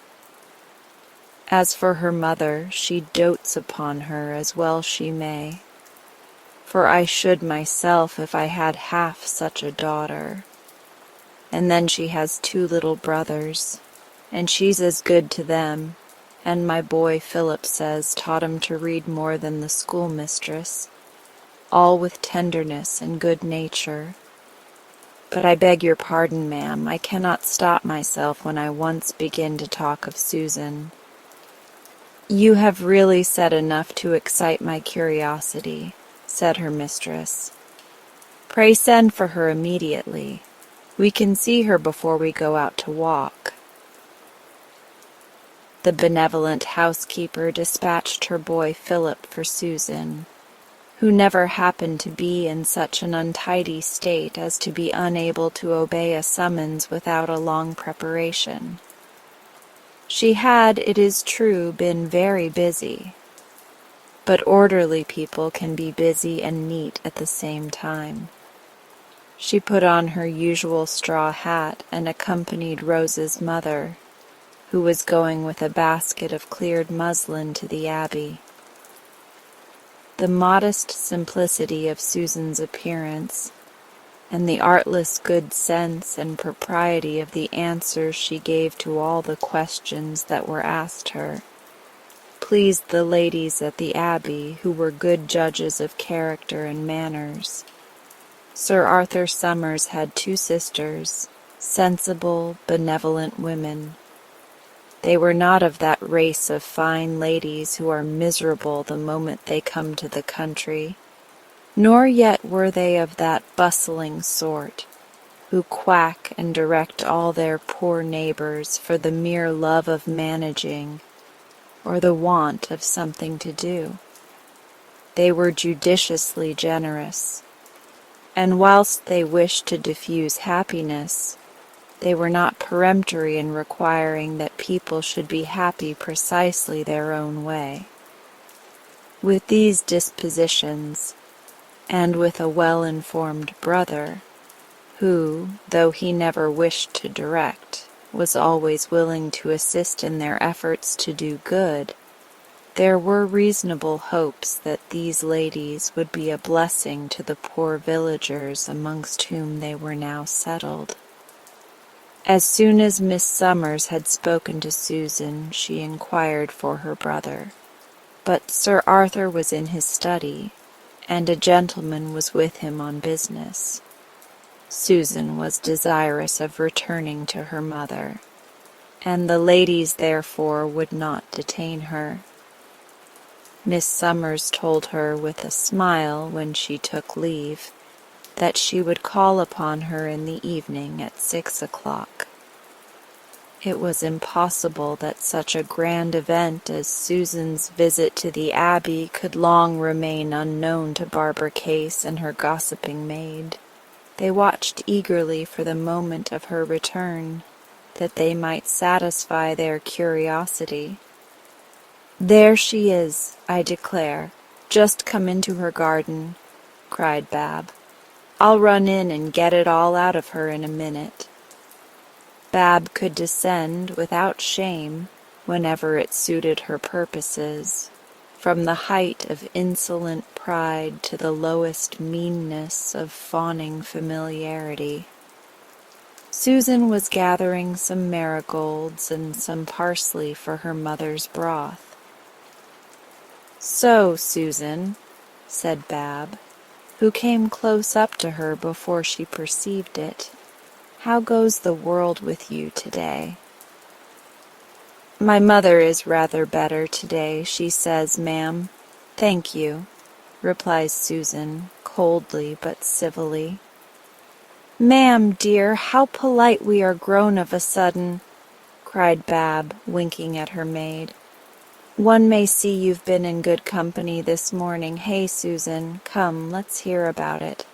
Speaker 1: As for her mother, she dotes upon her as well she may, for I should myself if I had half such a daughter. And then she has 2 little brothers, and she's as good to them, and my boy Philip says taught 'em to read more than the schoolmistress, all with tenderness and good nature. But I beg your pardon, ma'am, I cannot stop myself when I once begin to talk of Susan. You have really said enough to excite my curiosity," said her mistress. "Pray send for her immediately. We can see her before we go out to walk." The benevolent housekeeper dispatched her boy Philip for Susan, who never happened to be in such an untidy state as to be unable to obey a summons without a long preparation. She had, it is true, been very busy, but orderly people can be busy and neat at the same time. She put on her usual straw hat and accompanied Rose's mother, who was going with a basket of cleared muslin to the Abbey. The modest simplicity of Susan's appearance, and the artless good sense and propriety of the answers she gave to all the questions that were asked her, pleased the ladies at the Abbey, who were good judges of character and manners. Sir Arthur Somers had 2 sisters, sensible, benevolent women. They were not of that race of fine ladies who are miserable the moment they come to the country, nor yet were they of that bustling sort, who quack and direct all their poor neighbors for the mere love of managing, or the want of something to do. They were judiciously generous, and whilst they wished to diffuse happiness, they were not peremptory in requiring that people should be happy precisely their own way. With these dispositions, and with a well-informed brother, who, though he never wished to direct, was always willing to assist in their efforts to do good, there were reasonable hopes that these ladies would be a blessing to the poor villagers amongst whom they were now settled. As soon as Miss Somers had spoken to Susan, she inquired for her brother, but Sir Arthur was in his study, and a gentleman was with him on business. Susan was desirous of returning to her mother, and the ladies therefore would not detain her. Miss Somers told her with a smile when she took leave that she would call upon her in the evening at 6 o'clock. It was impossible that such a grand event as Susan's visit to the Abbey could long remain unknown to Barbara Case and her gossiping maid. They watched eagerly for the moment of her return, that they might satisfy their curiosity. "There she is, I declare, just come into her garden," cried Bab. "I'll run in and get it all out of her in a minute." Bab could descend without shame, whenever it suited her purposes, from the height of insolent pride to the lowest meanness of fawning familiarity. Susan was gathering some marigolds and some parsley for her mother's broth. "So, Susan," said Bab, who came close up to her before she perceived it, How goes the world with you today?" "My mother is rather better today, she says, ma'am. Thank you," replies Susan, coldly but civilly. "Ma'am, dear, how polite we are grown of a sudden," cried Bab, winking at her maid. "One may see you've been in good company this morning. Hey, Susan, come, let's hear about it."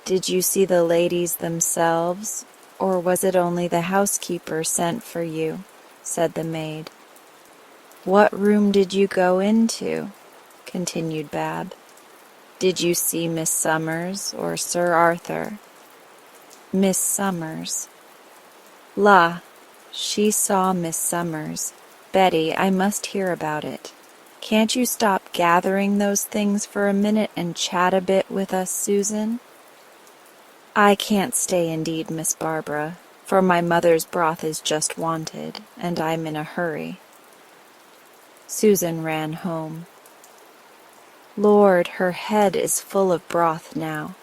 Speaker 1: "Did you see the ladies themselves, or was it only the housekeeper sent for you?" said the maid. "What room did you go into?" continued Bab. "Did you see Miss Summers or Sir Arthur?" "Miss Summers." "La, she saw Miss Summers. Betty, I must hear about it. Can't you stop gathering those things for a minute and chat a bit with us, Susan?" "I can't stay indeed, Miss Barbara, for my mother's broth is just wanted, and I'm in a hurry." Susan ran home. "Lord, her head is full of broth now,"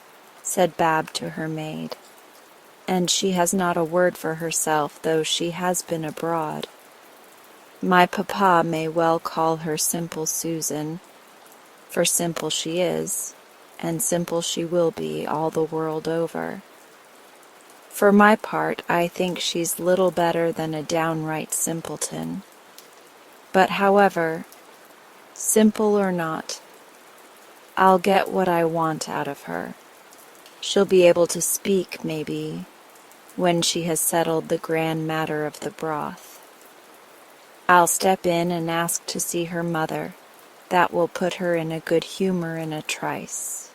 Speaker 1: said Bab to her maid, "and she has not a word for herself, though she has been abroad. My papa may well call her simple Susan, for simple she is, and simple she will be all the world over. For my part, I think she's little better than a downright simpleton. But however, simple or not, I'll get what I want out of her. She'll be able to speak, maybe, when she has settled the grand matter of the broth. I'll step in and ask to see her mother. That will put her in a good humor in a trice."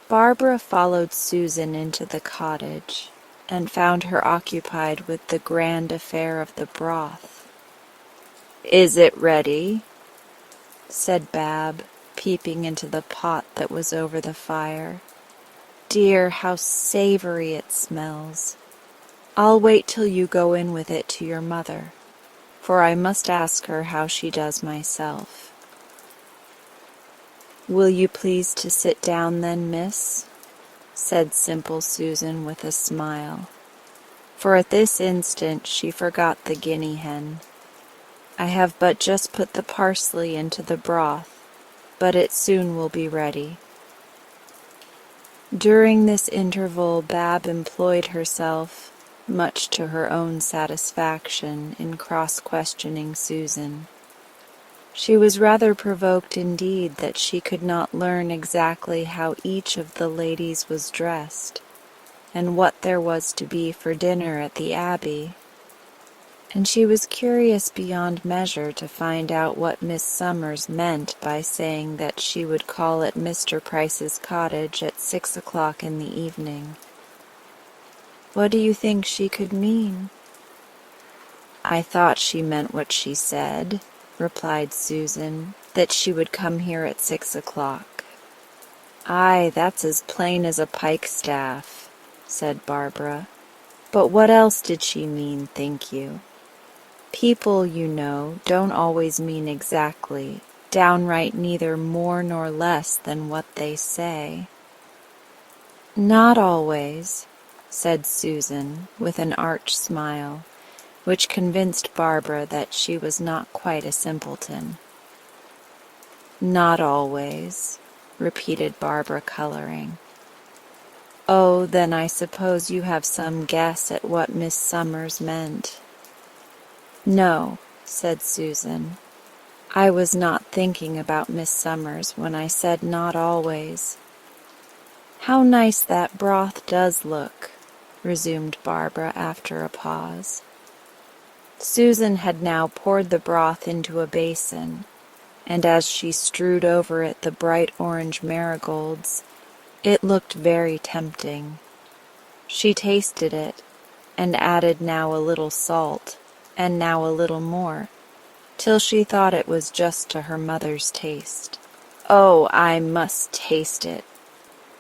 Speaker 1: Barbara followed Susan into the cottage, and found her occupied with the grand affair of the broth. "Is it ready?" said Bab, peeping into the pot that was over the fire. "Dear, how savory it smells! I'll wait till you go in with it to your mother, for I must ask her how she does myself." "Will you please to sit down then, miss?" said simple Susan with a smile, for at this instant she forgot the guinea hen. "I have but just put the parsley into the broth, but it soon will be ready." During this interval Bab employed herself, much to her own satisfaction, in cross-questioning Susan. She was rather provoked indeed that she could not learn exactly how each of the ladies was dressed, and what there was to be for dinner at the Abbey, and she was curious beyond measure to find out what Miss Summers meant by saying that she would call at Mr. Price's cottage at 6 o'clock in the evening. What do you think she could mean? "I thought she meant what she said," replied Susan, "that she would come here at 6 o'clock. "Aye, that's as plain as a pikestaff," said Barbara. "But what else did she mean, think you? People, you know, don't always mean exactly, downright neither more nor less than what they say." "Not always," said Susan, with an arch smile, which convinced Barbara that she was not quite a simpleton. "Not always," repeated Barbara, coloring. "Oh, then I suppose you have some guess at what Miss Summers meant." "No," said Susan. "I was not thinking about Miss Summers when I said not always." "How nice that broth does look," resumed Barbara after a pause. Susan had now poured the broth into a basin, and as she strewed over it the bright orange marigolds, it looked very tempting. She tasted it, and added now a little salt, and now a little more, till she thought it was just to her mother's taste. "Oh, I must taste it,"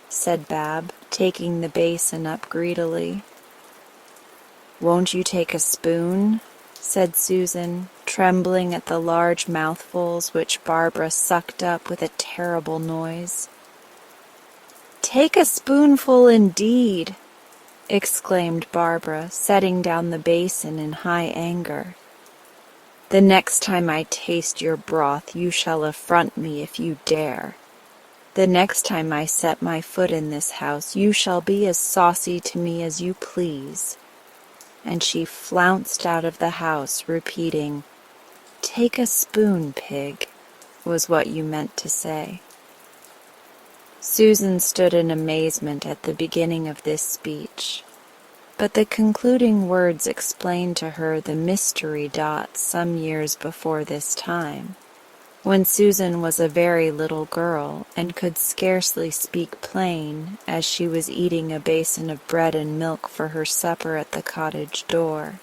Speaker 1: said Bab, taking the basin up greedily. "Won't you take a spoon?" said Susan, trembling at the large mouthfuls which Barbara sucked up with a terrible noise. "Take a spoonful indeed!" exclaimed Barbara, setting down the basin in high anger. "The next time I taste your broth you shall affront me if you dare. The next time I set my foot in this house you shall be as saucy to me as you please." And she flounced out of the house, repeating, "Take a spoon, pig," was what you meant to say. Susan stood in amazement at the beginning of this speech, but the concluding words explained to her the mystery dots some years before this time, when Susan was a very little girl and could scarcely speak plain, as she was eating a basin of bread and milk for her supper at the cottage door.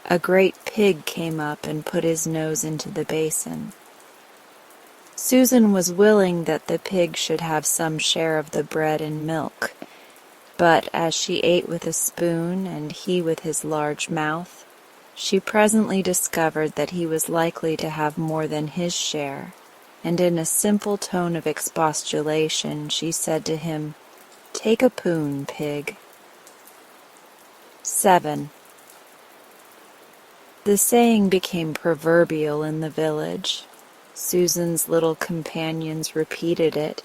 Speaker 1: A great pig came up and put his nose into the basin. Susan was willing that the pig should have some share of the bread and milk, but as she ate with a spoon and he with his large mouth, she presently discovered that he was likely to have more than his share, and in a simple tone of expostulation she said to him, "Take a poon, pig." 7. The saying became proverbial in the village. Susan's little companions repeated it,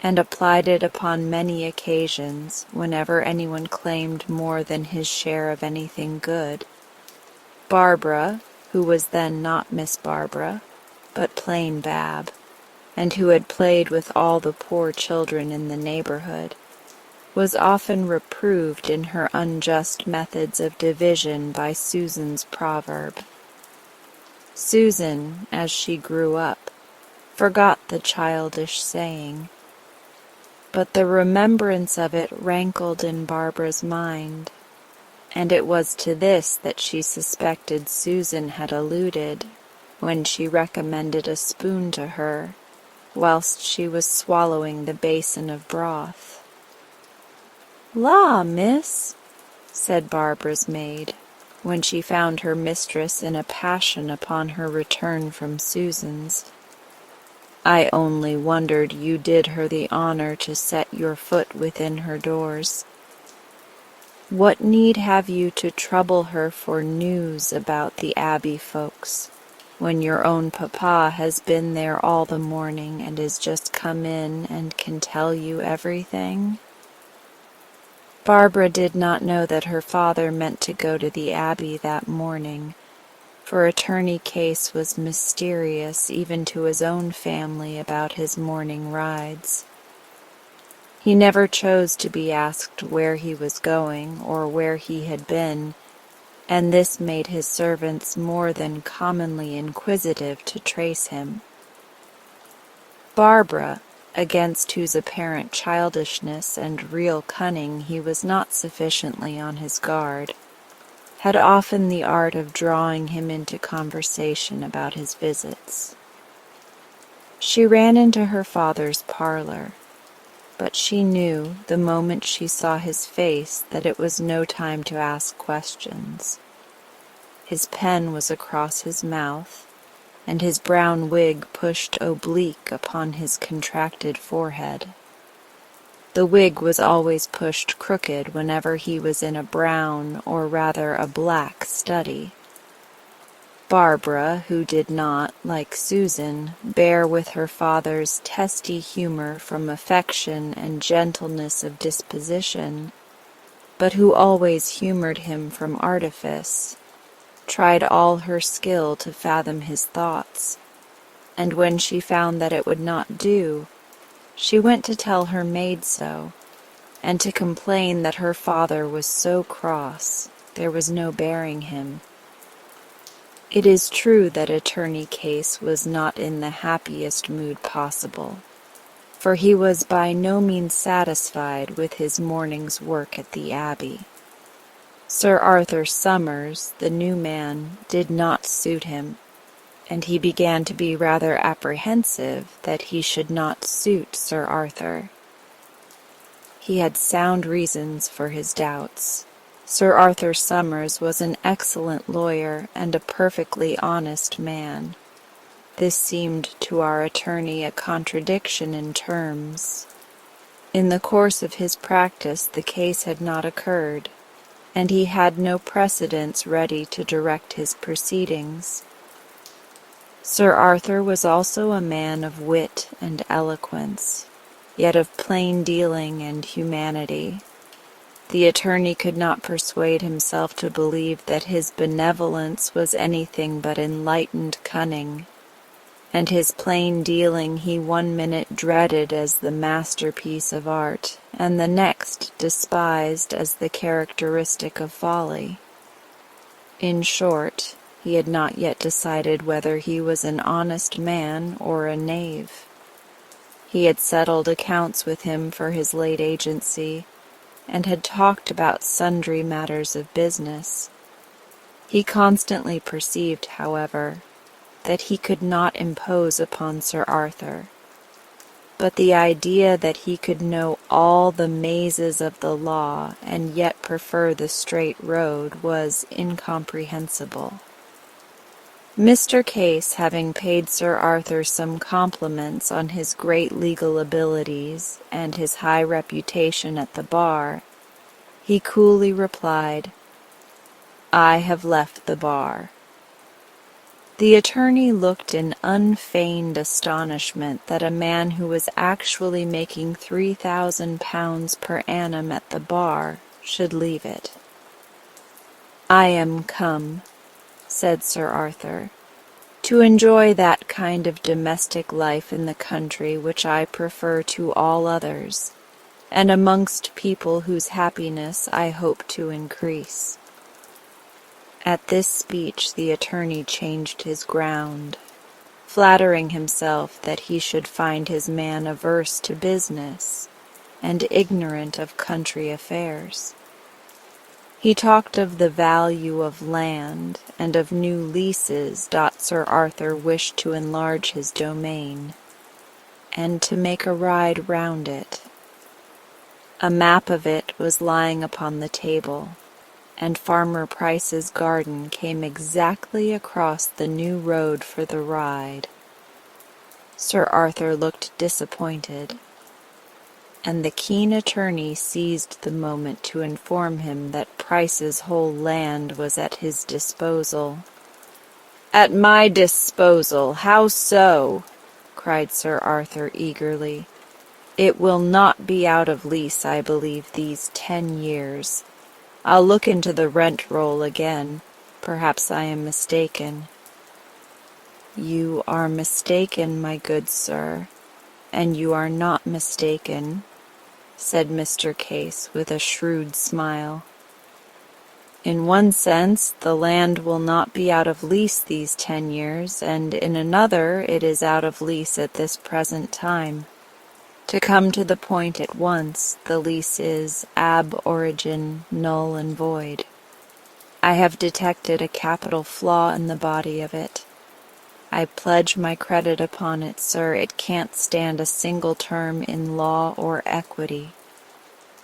Speaker 1: and applied it upon many occasions whenever anyone claimed more than his share of anything good. Barbara, who was then not Miss Barbara, but plain Bab, and who had played with all the poor children in the neighborhood, was often reproved in her unjust methods of division by Susan's proverb. Susan, as she grew up, forgot the childish saying, but the remembrance of it rankled in Barbara's mind, and it was to this that she suspected Susan had alluded when she recommended a spoon to her whilst she was swallowing the basin of broth. "La, miss," said Barbara's maid, when she found her mistress in a passion upon her return from Susan's, "I only wondered you did her the honour to set your foot within her doors. What need have you to trouble her for news about the Abbey folks, when your own papa has been there all the morning and is just come in and can tell you everything?" Barbara did not know that her father meant to go to the Abbey that morning, for Attorney Case was mysterious even to his own family about his morning rides. He never chose to be asked where he was going or where he had been, and this made his servants more than commonly inquisitive to trace him. Barbara, against whose apparent childishness and real cunning he was not sufficiently on his guard, had often the art of drawing him into conversation about his visits. She ran into her father's parlor, but she knew the moment she saw his face that it was no time to ask questions. His pen was across his mouth, and his brown wig pushed oblique upon his contracted forehead. The wig was always pushed crooked whenever he was in a brown, or rather a black, study. Barbara, who did not, like Susan, bear with her father's testy humor from affection and gentleness of disposition, but who always humored him from artifice, tried all her skill to fathom his thoughts, and when she found that it would not do, she went to tell her maid so, and to complain that her father was so cross, there was no bearing him. It is true that Attorney Case was not in the happiest mood possible, for he was by no means satisfied with his morning's work at the Abbey. Sir Arthur Somers, the new man, did not suit him, and he began to be rather apprehensive that he should not suit Sir Arthur. He had sound reasons for his doubts. Sir Arthur Somers was an excellent lawyer and a perfectly honest man. This seemed to our attorney a contradiction in terms. In the course of his practice the case had not occurred, and he had no precedents ready to direct his proceedings. Sir Arthur was also a man of wit and eloquence, yet of plain dealing and humanity. The attorney could not persuade himself to believe that his benevolence was anything but enlightened cunning, and his plain dealing he one minute dreaded as the masterpiece of art, and the next despised as the characteristic of folly. In short, he had not yet decided whether he was an honest man or a knave. He had settled accounts with him for his late agency, and had talked about sundry matters of business. He constantly perceived, however, that he could not impose upon Sir Arthur, but the idea that he could know all the mazes of the law and yet prefer the straight road was incomprehensible. Mr. Case, having paid Sir Arthur some compliments on his great legal abilities and his high reputation at the bar, he coolly replied, "I have left the bar." The attorney looked in unfeigned astonishment that a man who was actually making £3,000 per annum at the bar should leave it. "I am come," said Sir Arthur, "to enjoy that kind of domestic life in the country which I prefer to all others, and amongst people whose happiness I hope to increase." At this speech the attorney changed his ground, flattering himself that he should find his man averse to business and ignorant of country affairs. He talked of the value of land and of new leases. Sir Arthur wished to enlarge his domain, and to make a ride round it. A map of it was lying upon the table, and Farmer Price's garden came exactly across the new road for the ride. Sir Arthur looked disappointed, and the keen attorney seized the moment to inform him that Price's whole land was at his disposal. "At my disposal? How so?" cried Sir Arthur eagerly. "It will not be out of lease, I believe, these 10 years. I'll look into the rent roll again. Perhaps I am mistaken." "You are mistaken, my good sir, and you are not mistaken," said Mr. Case with a shrewd smile. "In one sense, the land will not be out of lease these 10 years, and in another it is out of lease at this present time. To come to the point at once, the lease is ab origin null and void. I have detected a capital flaw in the body of it. I pledge my credit upon it, sir, it can't stand a single term in law or equity."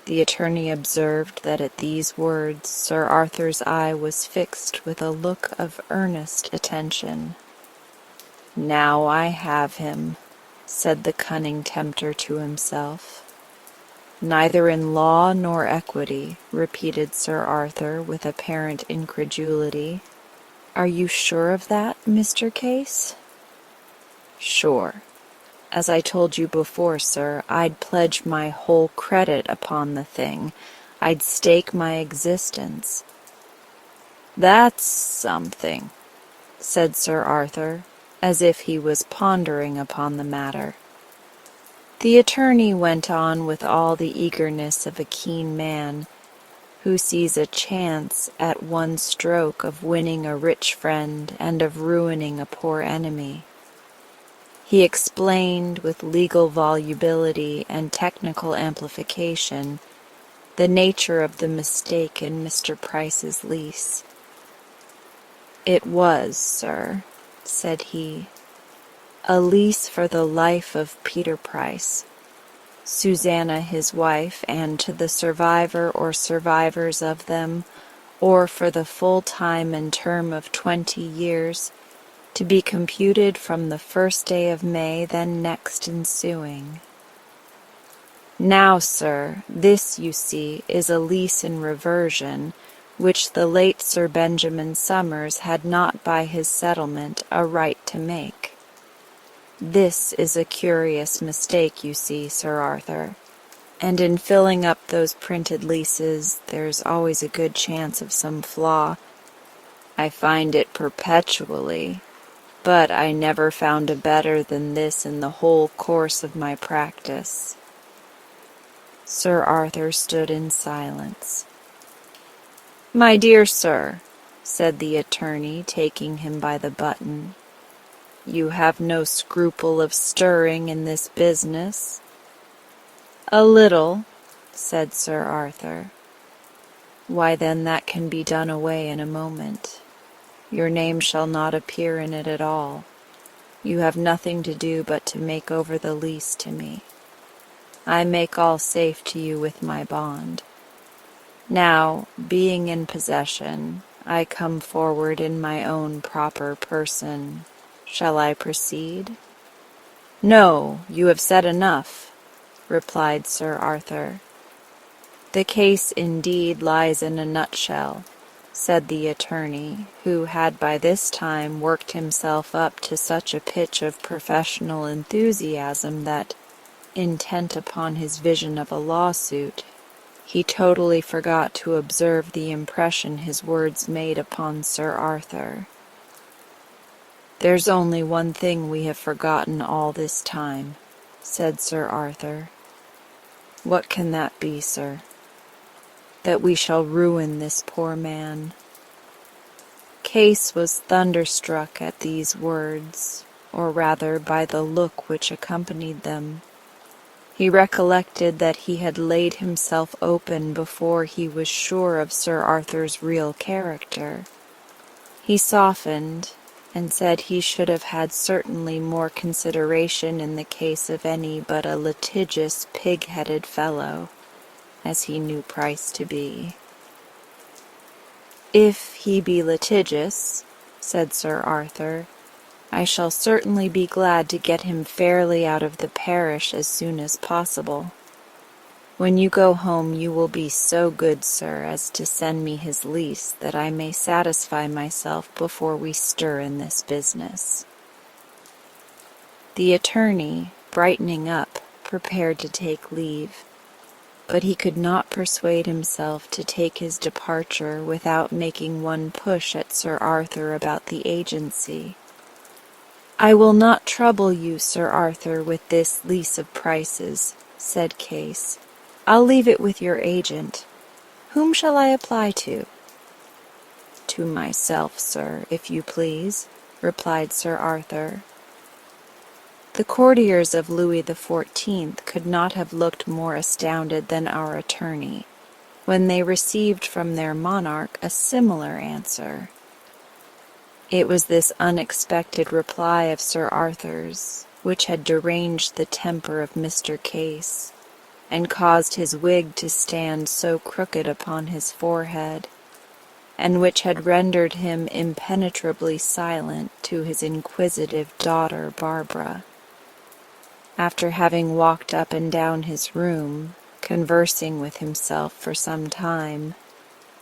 Speaker 1: The attorney observed that at these words Sir Arthur's eye was fixed with a look of earnest attention. "Now I have him," said the cunning tempter to himself. "Neither in law nor equity," repeated Sir Arthur with apparent incredulity. "Are you sure of that, Mr. Case?" "Sure. As I told you before, sir, I'd pledge my whole credit upon the thing. I'd stake my existence." "That's something," said Sir Arthur, as if he was pondering upon the matter. The attorney went on with all the eagerness of a keen man, who sees a chance at one stroke of winning a rich friend and of ruining a poor enemy. He explained with legal volubility and technical amplification the nature of the mistake in Mr. Price's lease. "It was, sir," said he, "a lease for the life of Peter Price, Susanna his wife, and to the survivor or survivors of them, or for the full time and term of 20 years, to be computed from the 1st day of May then next ensuing." Now, sir, this, you see, is a lease in reversion, which the late Sir Benjamin Somers had not by his settlement a right to make. This is a curious mistake, you see, Sir Arthur, and in filling up those printed leases there's always a good chance of some flaw. I find it perpetually, but I never found a better than this in the whole course of my practice. Sir Arthur stood in silence. "My dear sir," said the attorney, taking him by the button, "you have no scruple of stirring in this business?" "A little," said Sir Arthur. "Why, then that can be done away in a moment. Your name shall not appear in it at all. You have nothing to do but to make over the lease to me. I make all safe to you with my bond. Now, being in possession, I come forward in my own proper person. Shall I proceed?" "No, you have said enough," replied Sir Arthur. "The case indeed lies in a nutshell," said the attorney, who had by this time worked himself up to such a pitch of professional enthusiasm that, intent upon his vision of a lawsuit, he totally forgot to observe the impression his words made upon Sir Arthur. "There's only one thing we have forgotten all this time," said Sir Arthur. "What can that be, sir?" "That we shall ruin this poor man." Case was thunderstruck at these words, or rather by the look which accompanied them. He recollected that he had laid himself open before he was sure of Sir Arthur's real character. He softened, and said he should have had certainly more consideration in the case of any but a litigious, pig-headed fellow, as he knew Price to be. "If he be litigious," said Sir Arthur, "I shall certainly be glad to get him fairly out of the parish as soon as possible. When you go home you will be so good, sir, as to send me his lease, that I may satisfy myself before we stir in this business." The attorney, brightening up, prepared to take leave, but he could not persuade himself to take his departure without making one push at Sir Arthur about the agency. "I will not trouble you, Sir Arthur, with this lease of Price's," said Case. "I'll leave it with your agent. Whom shall I apply to?" "To myself, sir, if you please," replied Sir Arthur. The courtiers of Louis XIV could not have looked more astounded than our attorney, when they received from their monarch a similar answer. It was this unexpected reply of Sir Arthur's which had deranged the temper of Mr. Case, and caused his wig to stand so crooked upon his forehead, and which had rendered him impenetrably silent to his inquisitive daughter Barbara. After having walked up and down his room, conversing with himself for some time,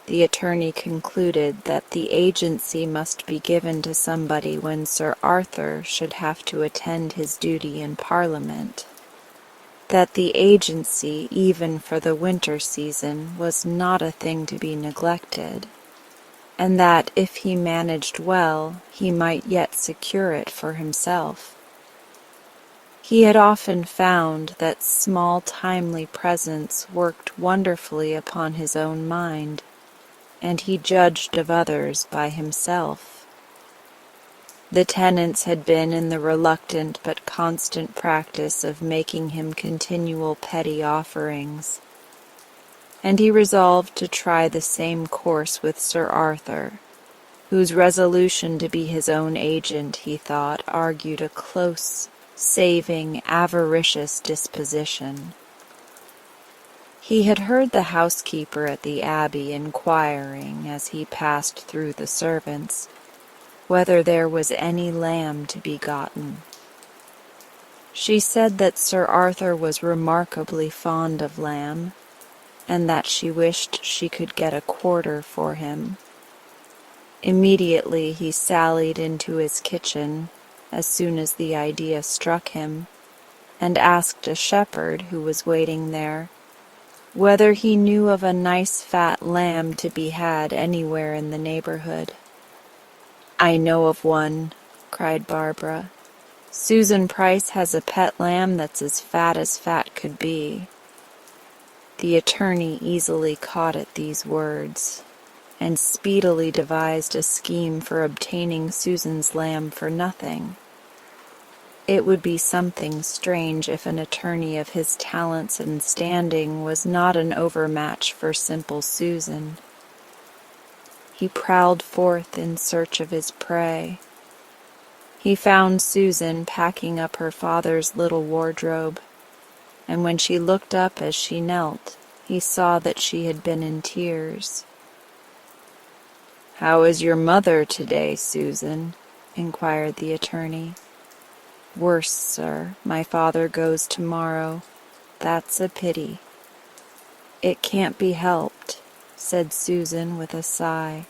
Speaker 1: the attorney concluded that the agency must be given to somebody when Sir Arthur should have to attend his duty in Parliament, that the agency, even for the winter season, was not a thing to be neglected, and that if he managed well he might yet secure it for himself. He had often found that small timely presence worked wonderfully upon his own mind, and he judged of others by himself. The tenants had been in the reluctant but constant practice of making him continual petty offerings, and he resolved to try the same course with Sir Arthur, whose resolution to be his own agent, he thought, argued a close, saving, avaricious disposition. He had heard the housekeeper at the Abbey inquiring, as he passed through the servants, whether there was any lamb to be gotten. She said that Sir Arthur was remarkably fond of lamb, and that she wished she could get a quarter for him. Immediately he sallied into his kitchen, as soon as the idea struck him, and asked a shepherd who was waiting there whether he knew of a nice fat lamb to be had anywhere in the neighborhood. "I know of one," cried Barbara. "Susan Price has a pet lamb that's as fat could be." The attorney easily caught at these words, and speedily devised a scheme for obtaining Susan's lamb for nothing. It would be something strange if an attorney of his talents and standing was not an overmatch for simple Susan. He prowled forth in search of his prey. He found Susan packing up her father's little wardrobe, and when she looked up as she knelt, he saw that she had been in tears. "How is your mother today, Susan?" inquired the attorney. "Worse, sir. My father goes tomorrow. That's a pity." "It can't be helped," said Susan with a sigh.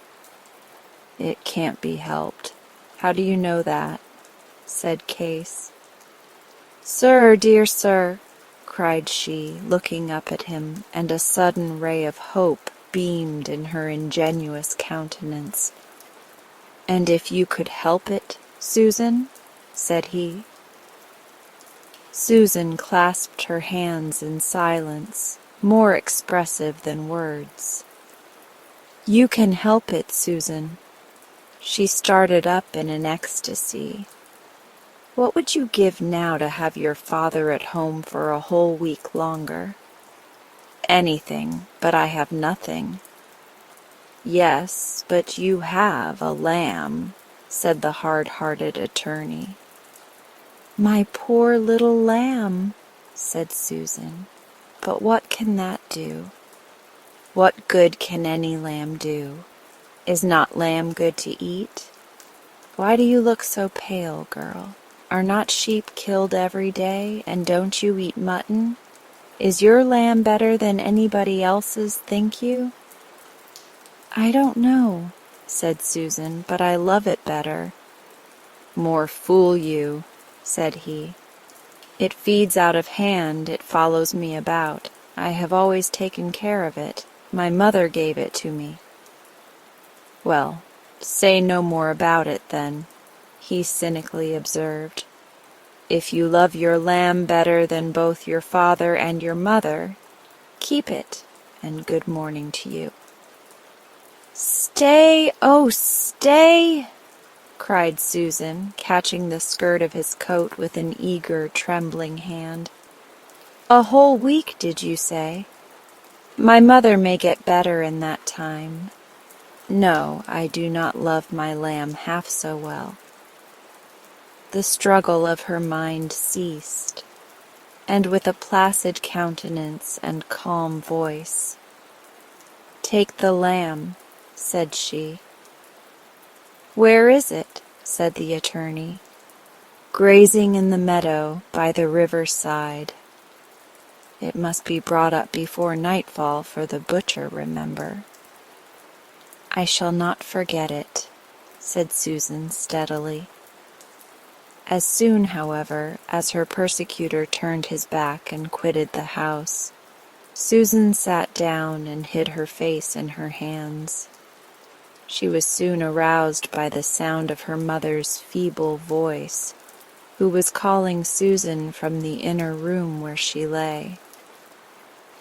Speaker 1: "It can't be helped. How do you know that?" said Case. "Sir, dear sir," cried she, looking up at him, and a sudden ray of hope beamed in her ingenuous countenance. "And if you could help it, Susan?" said he. Susan clasped her hands in silence, more expressive than words. "You can help it, Susan." She started up in an ecstasy. "What would you give now to have your father at home for a whole week longer?" "Anything, but I have nothing." "Yes, but you have a lamb," said the hard-hearted attorney. "My poor little lamb," said Susan. "But what can that do?" "What good can any lamb do? Is not lamb good to eat? Why do you look so pale, girl? Are not sheep killed every day, and don't you eat mutton? Is your lamb better than anybody else's, think you?" "I don't know," said Susan, "but I love it better." "More fool you," said he. "It feeds out of hand, it follows me about. I have always taken care of it. My mother gave it to me." "Well, say no more about it, then," he cynically observed. "If you love your lamb better than both your father and your mother, keep it, and good morning to you." "Stay, oh, stay!" cried Susan, catching the skirt of his coat with an eager, trembling hand. "A whole week, did you say? My mother may get better in that time. No, I do not love my lamb half so well." The struggle of her mind ceased, and with a placid countenance and calm voice, "Take the lamb," said she. "Where is it?" said the attorney. "Grazing in the meadow by the river side." "It must be brought up before nightfall for the butcher, remember." "I shall not forget it," said Susan steadily. As soon, however, as her persecutor turned his back and quitted the house, Susan sat down and hid her face in her hands. She was soon aroused by the sound of her mother's feeble voice, who was calling Susan from the inner room where she lay.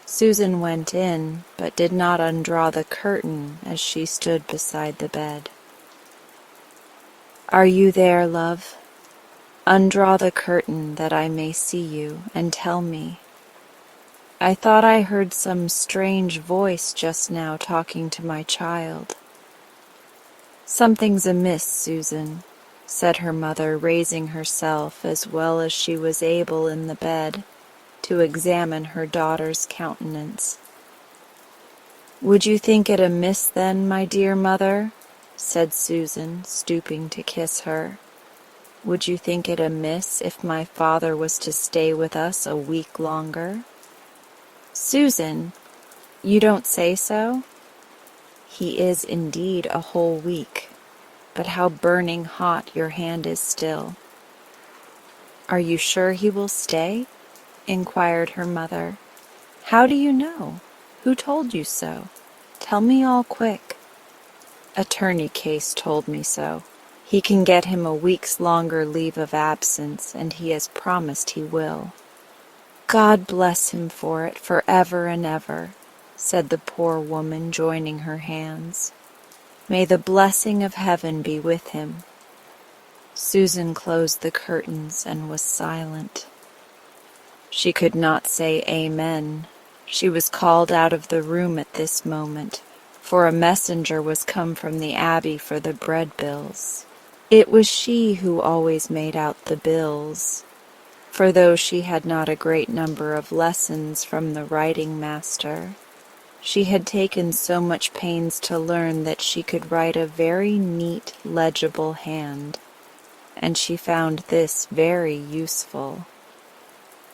Speaker 1: Susan went in, but did not undraw the curtain as she stood beside the bed. "Are you there, love? Undraw the curtain that I may see you, and tell me. I thought I heard some strange voice just now talking to my child." "Something's amiss, Susan," said her mother, raising herself as well as she was able in the bed to examine her daughter's countenance. "Would you think it amiss then, my dear mother?" said Susan, stooping to kiss her. Would you think it amiss if my father was to stay with us a week longer?" "Susan, you don't say so?" "He is indeed a whole week, but how burning hot your hand is still." "Are you sure he will stay?" inquired her mother. "How do you know? Who told you so? Tell me all quick." "Attorney Case told me so. He can get him a week's longer leave of absence, and he has promised he will." "God bless him for it, forever and ever," said the poor woman, joining her hands. "May the blessing of heaven be with him." Susan closed the curtains and was silent. She could not say amen. She was called out of the room at this moment, for a messenger was come from the abbey for the bread bills. It was she who always made out the bills, for though she had not a great number of lessons from the writing master, she had taken so much pains to learn that she could write a very neat, legible hand, and she found this very useful.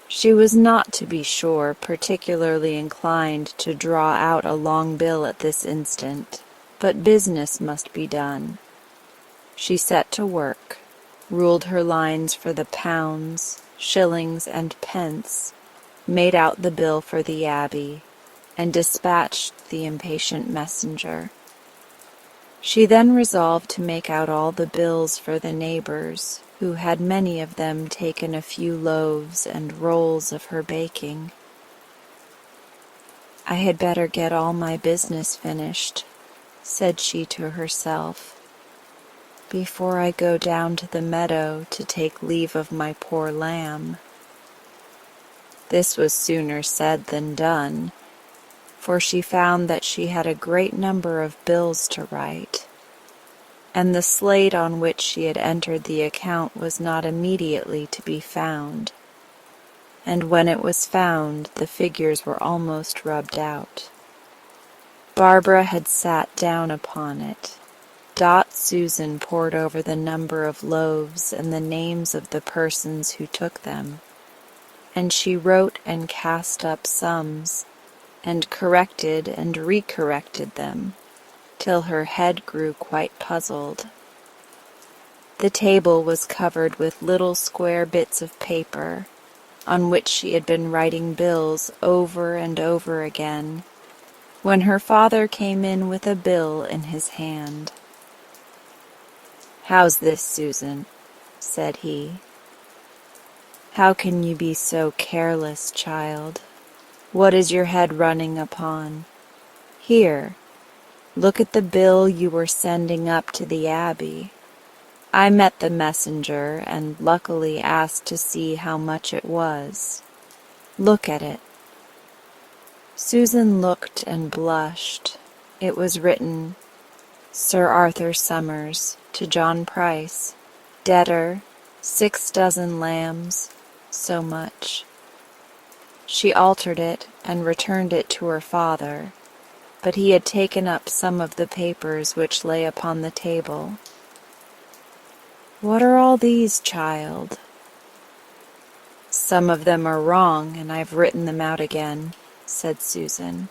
Speaker 1: She was not, to be sure, particularly inclined to draw out a long bill at this instant, but business must be done. She set to work, ruled her lines for the pounds, shillings, and pence, made out the bill for the abbey, and dispatched the impatient messenger. She then resolved to make out all the bills for the neighbors, who had many of them taken a few loaves and rolls of her baking. "I had better get all my business finished," said she to herself, "before I go down to the meadow to take leave of my poor lamb." This was sooner said than done, for she found that she had a great number of bills to write, and the slate on which she had entered the account was not immediately to be found, and when it was found the figures were almost rubbed out. Barbara had sat down upon it. Dot Susan pored over the number of loaves and the names of the persons who took them, and she wrote and cast up sums, and corrected and recorrected them, till her head grew quite puzzled. The table was covered with little square bits of paper, on which she had been writing bills over and over again, when her father came in with a bill in his hand. "How's this, Susan?" said he. "How can you be so careless, child? What is your head running upon? Here, look at the bill you were sending up to the abbey. I met the messenger and luckily asked to see how much it was. Look at it." Susan looked and blushed. It was written, "Sir Arthur Somers, to John Price, debtor, 6 dozen lambs, so much." She altered it and returned it to her father, but he had taken up some of the papers which lay upon the table. "What are all these, child?" "Some of them are wrong, and I've written them out again," said Susan.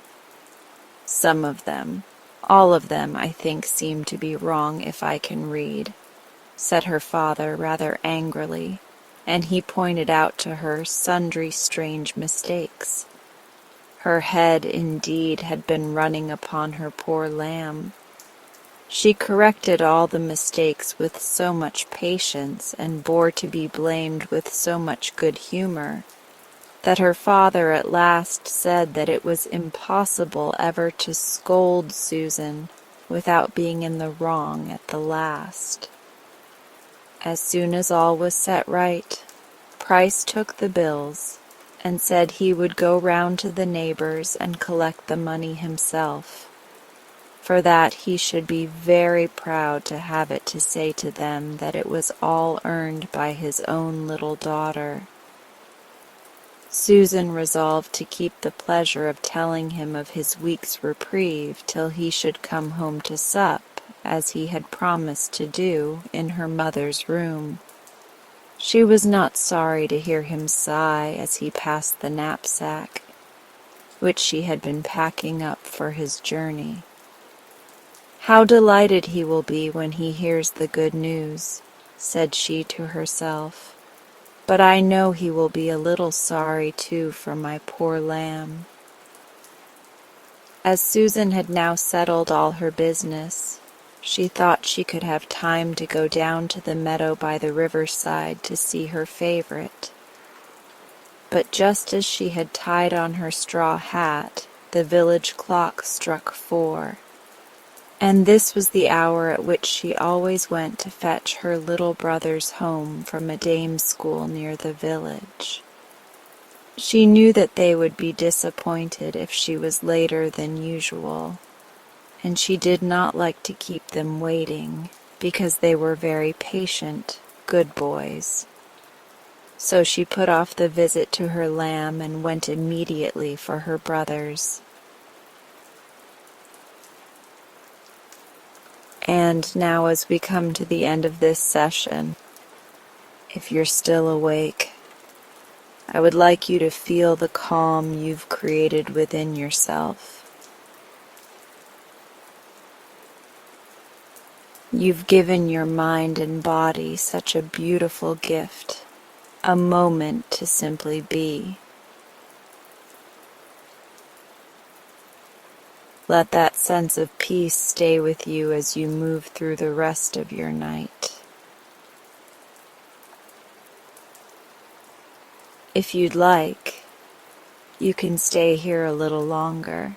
Speaker 1: "Some of them, all of them, I think, seem to be wrong if I can read," said her father rather angrily, and he pointed out to her sundry strange mistakes. Her head, indeed, had been running upon her poor lamb. She corrected all the mistakes with so much patience and bore to be blamed with so much good humor, that her father at last said that it was impossible ever to scold Susan without being in the wrong at the last. As soon as all was set right, Price took the bills and said he would go round to the neighbors and collect the money himself, for that he should be very proud to have it to say to them that it was all earned by his own little daughter. Susan resolved to keep the pleasure of telling him of his week's reprieve till he should come home to sup, as he had promised to do, in her mother's room. She was not sorry to hear him sigh as he passed the knapsack, which she had been packing up for his journey. "How delighted he will be when he hears the good news," said she to herself. "But I know he will be a little sorry too for my poor lamb." As Susan had now settled all her business, she thought she could have time to go down to the meadow by the riverside to see her favorite. But just as she had tied on her straw hat, the village clock struck 4, and this was the hour at which she always went to fetch her little brothers home from a dame's school near the village. She knew that they would be disappointed if she was later than usual, and she did not like to keep them waiting, because they were very patient, good boys. So she put off the visit to her lamb and went immediately for her brothers. And now, as we come to the end of this session, if you're still awake, I would like you to feel the calm you've created within yourself. You've given your mind and body such a beautiful gift, a moment to simply be. Let that sense of peace stay with you as you move through the rest of your night. If you'd like, you can stay here a little longer.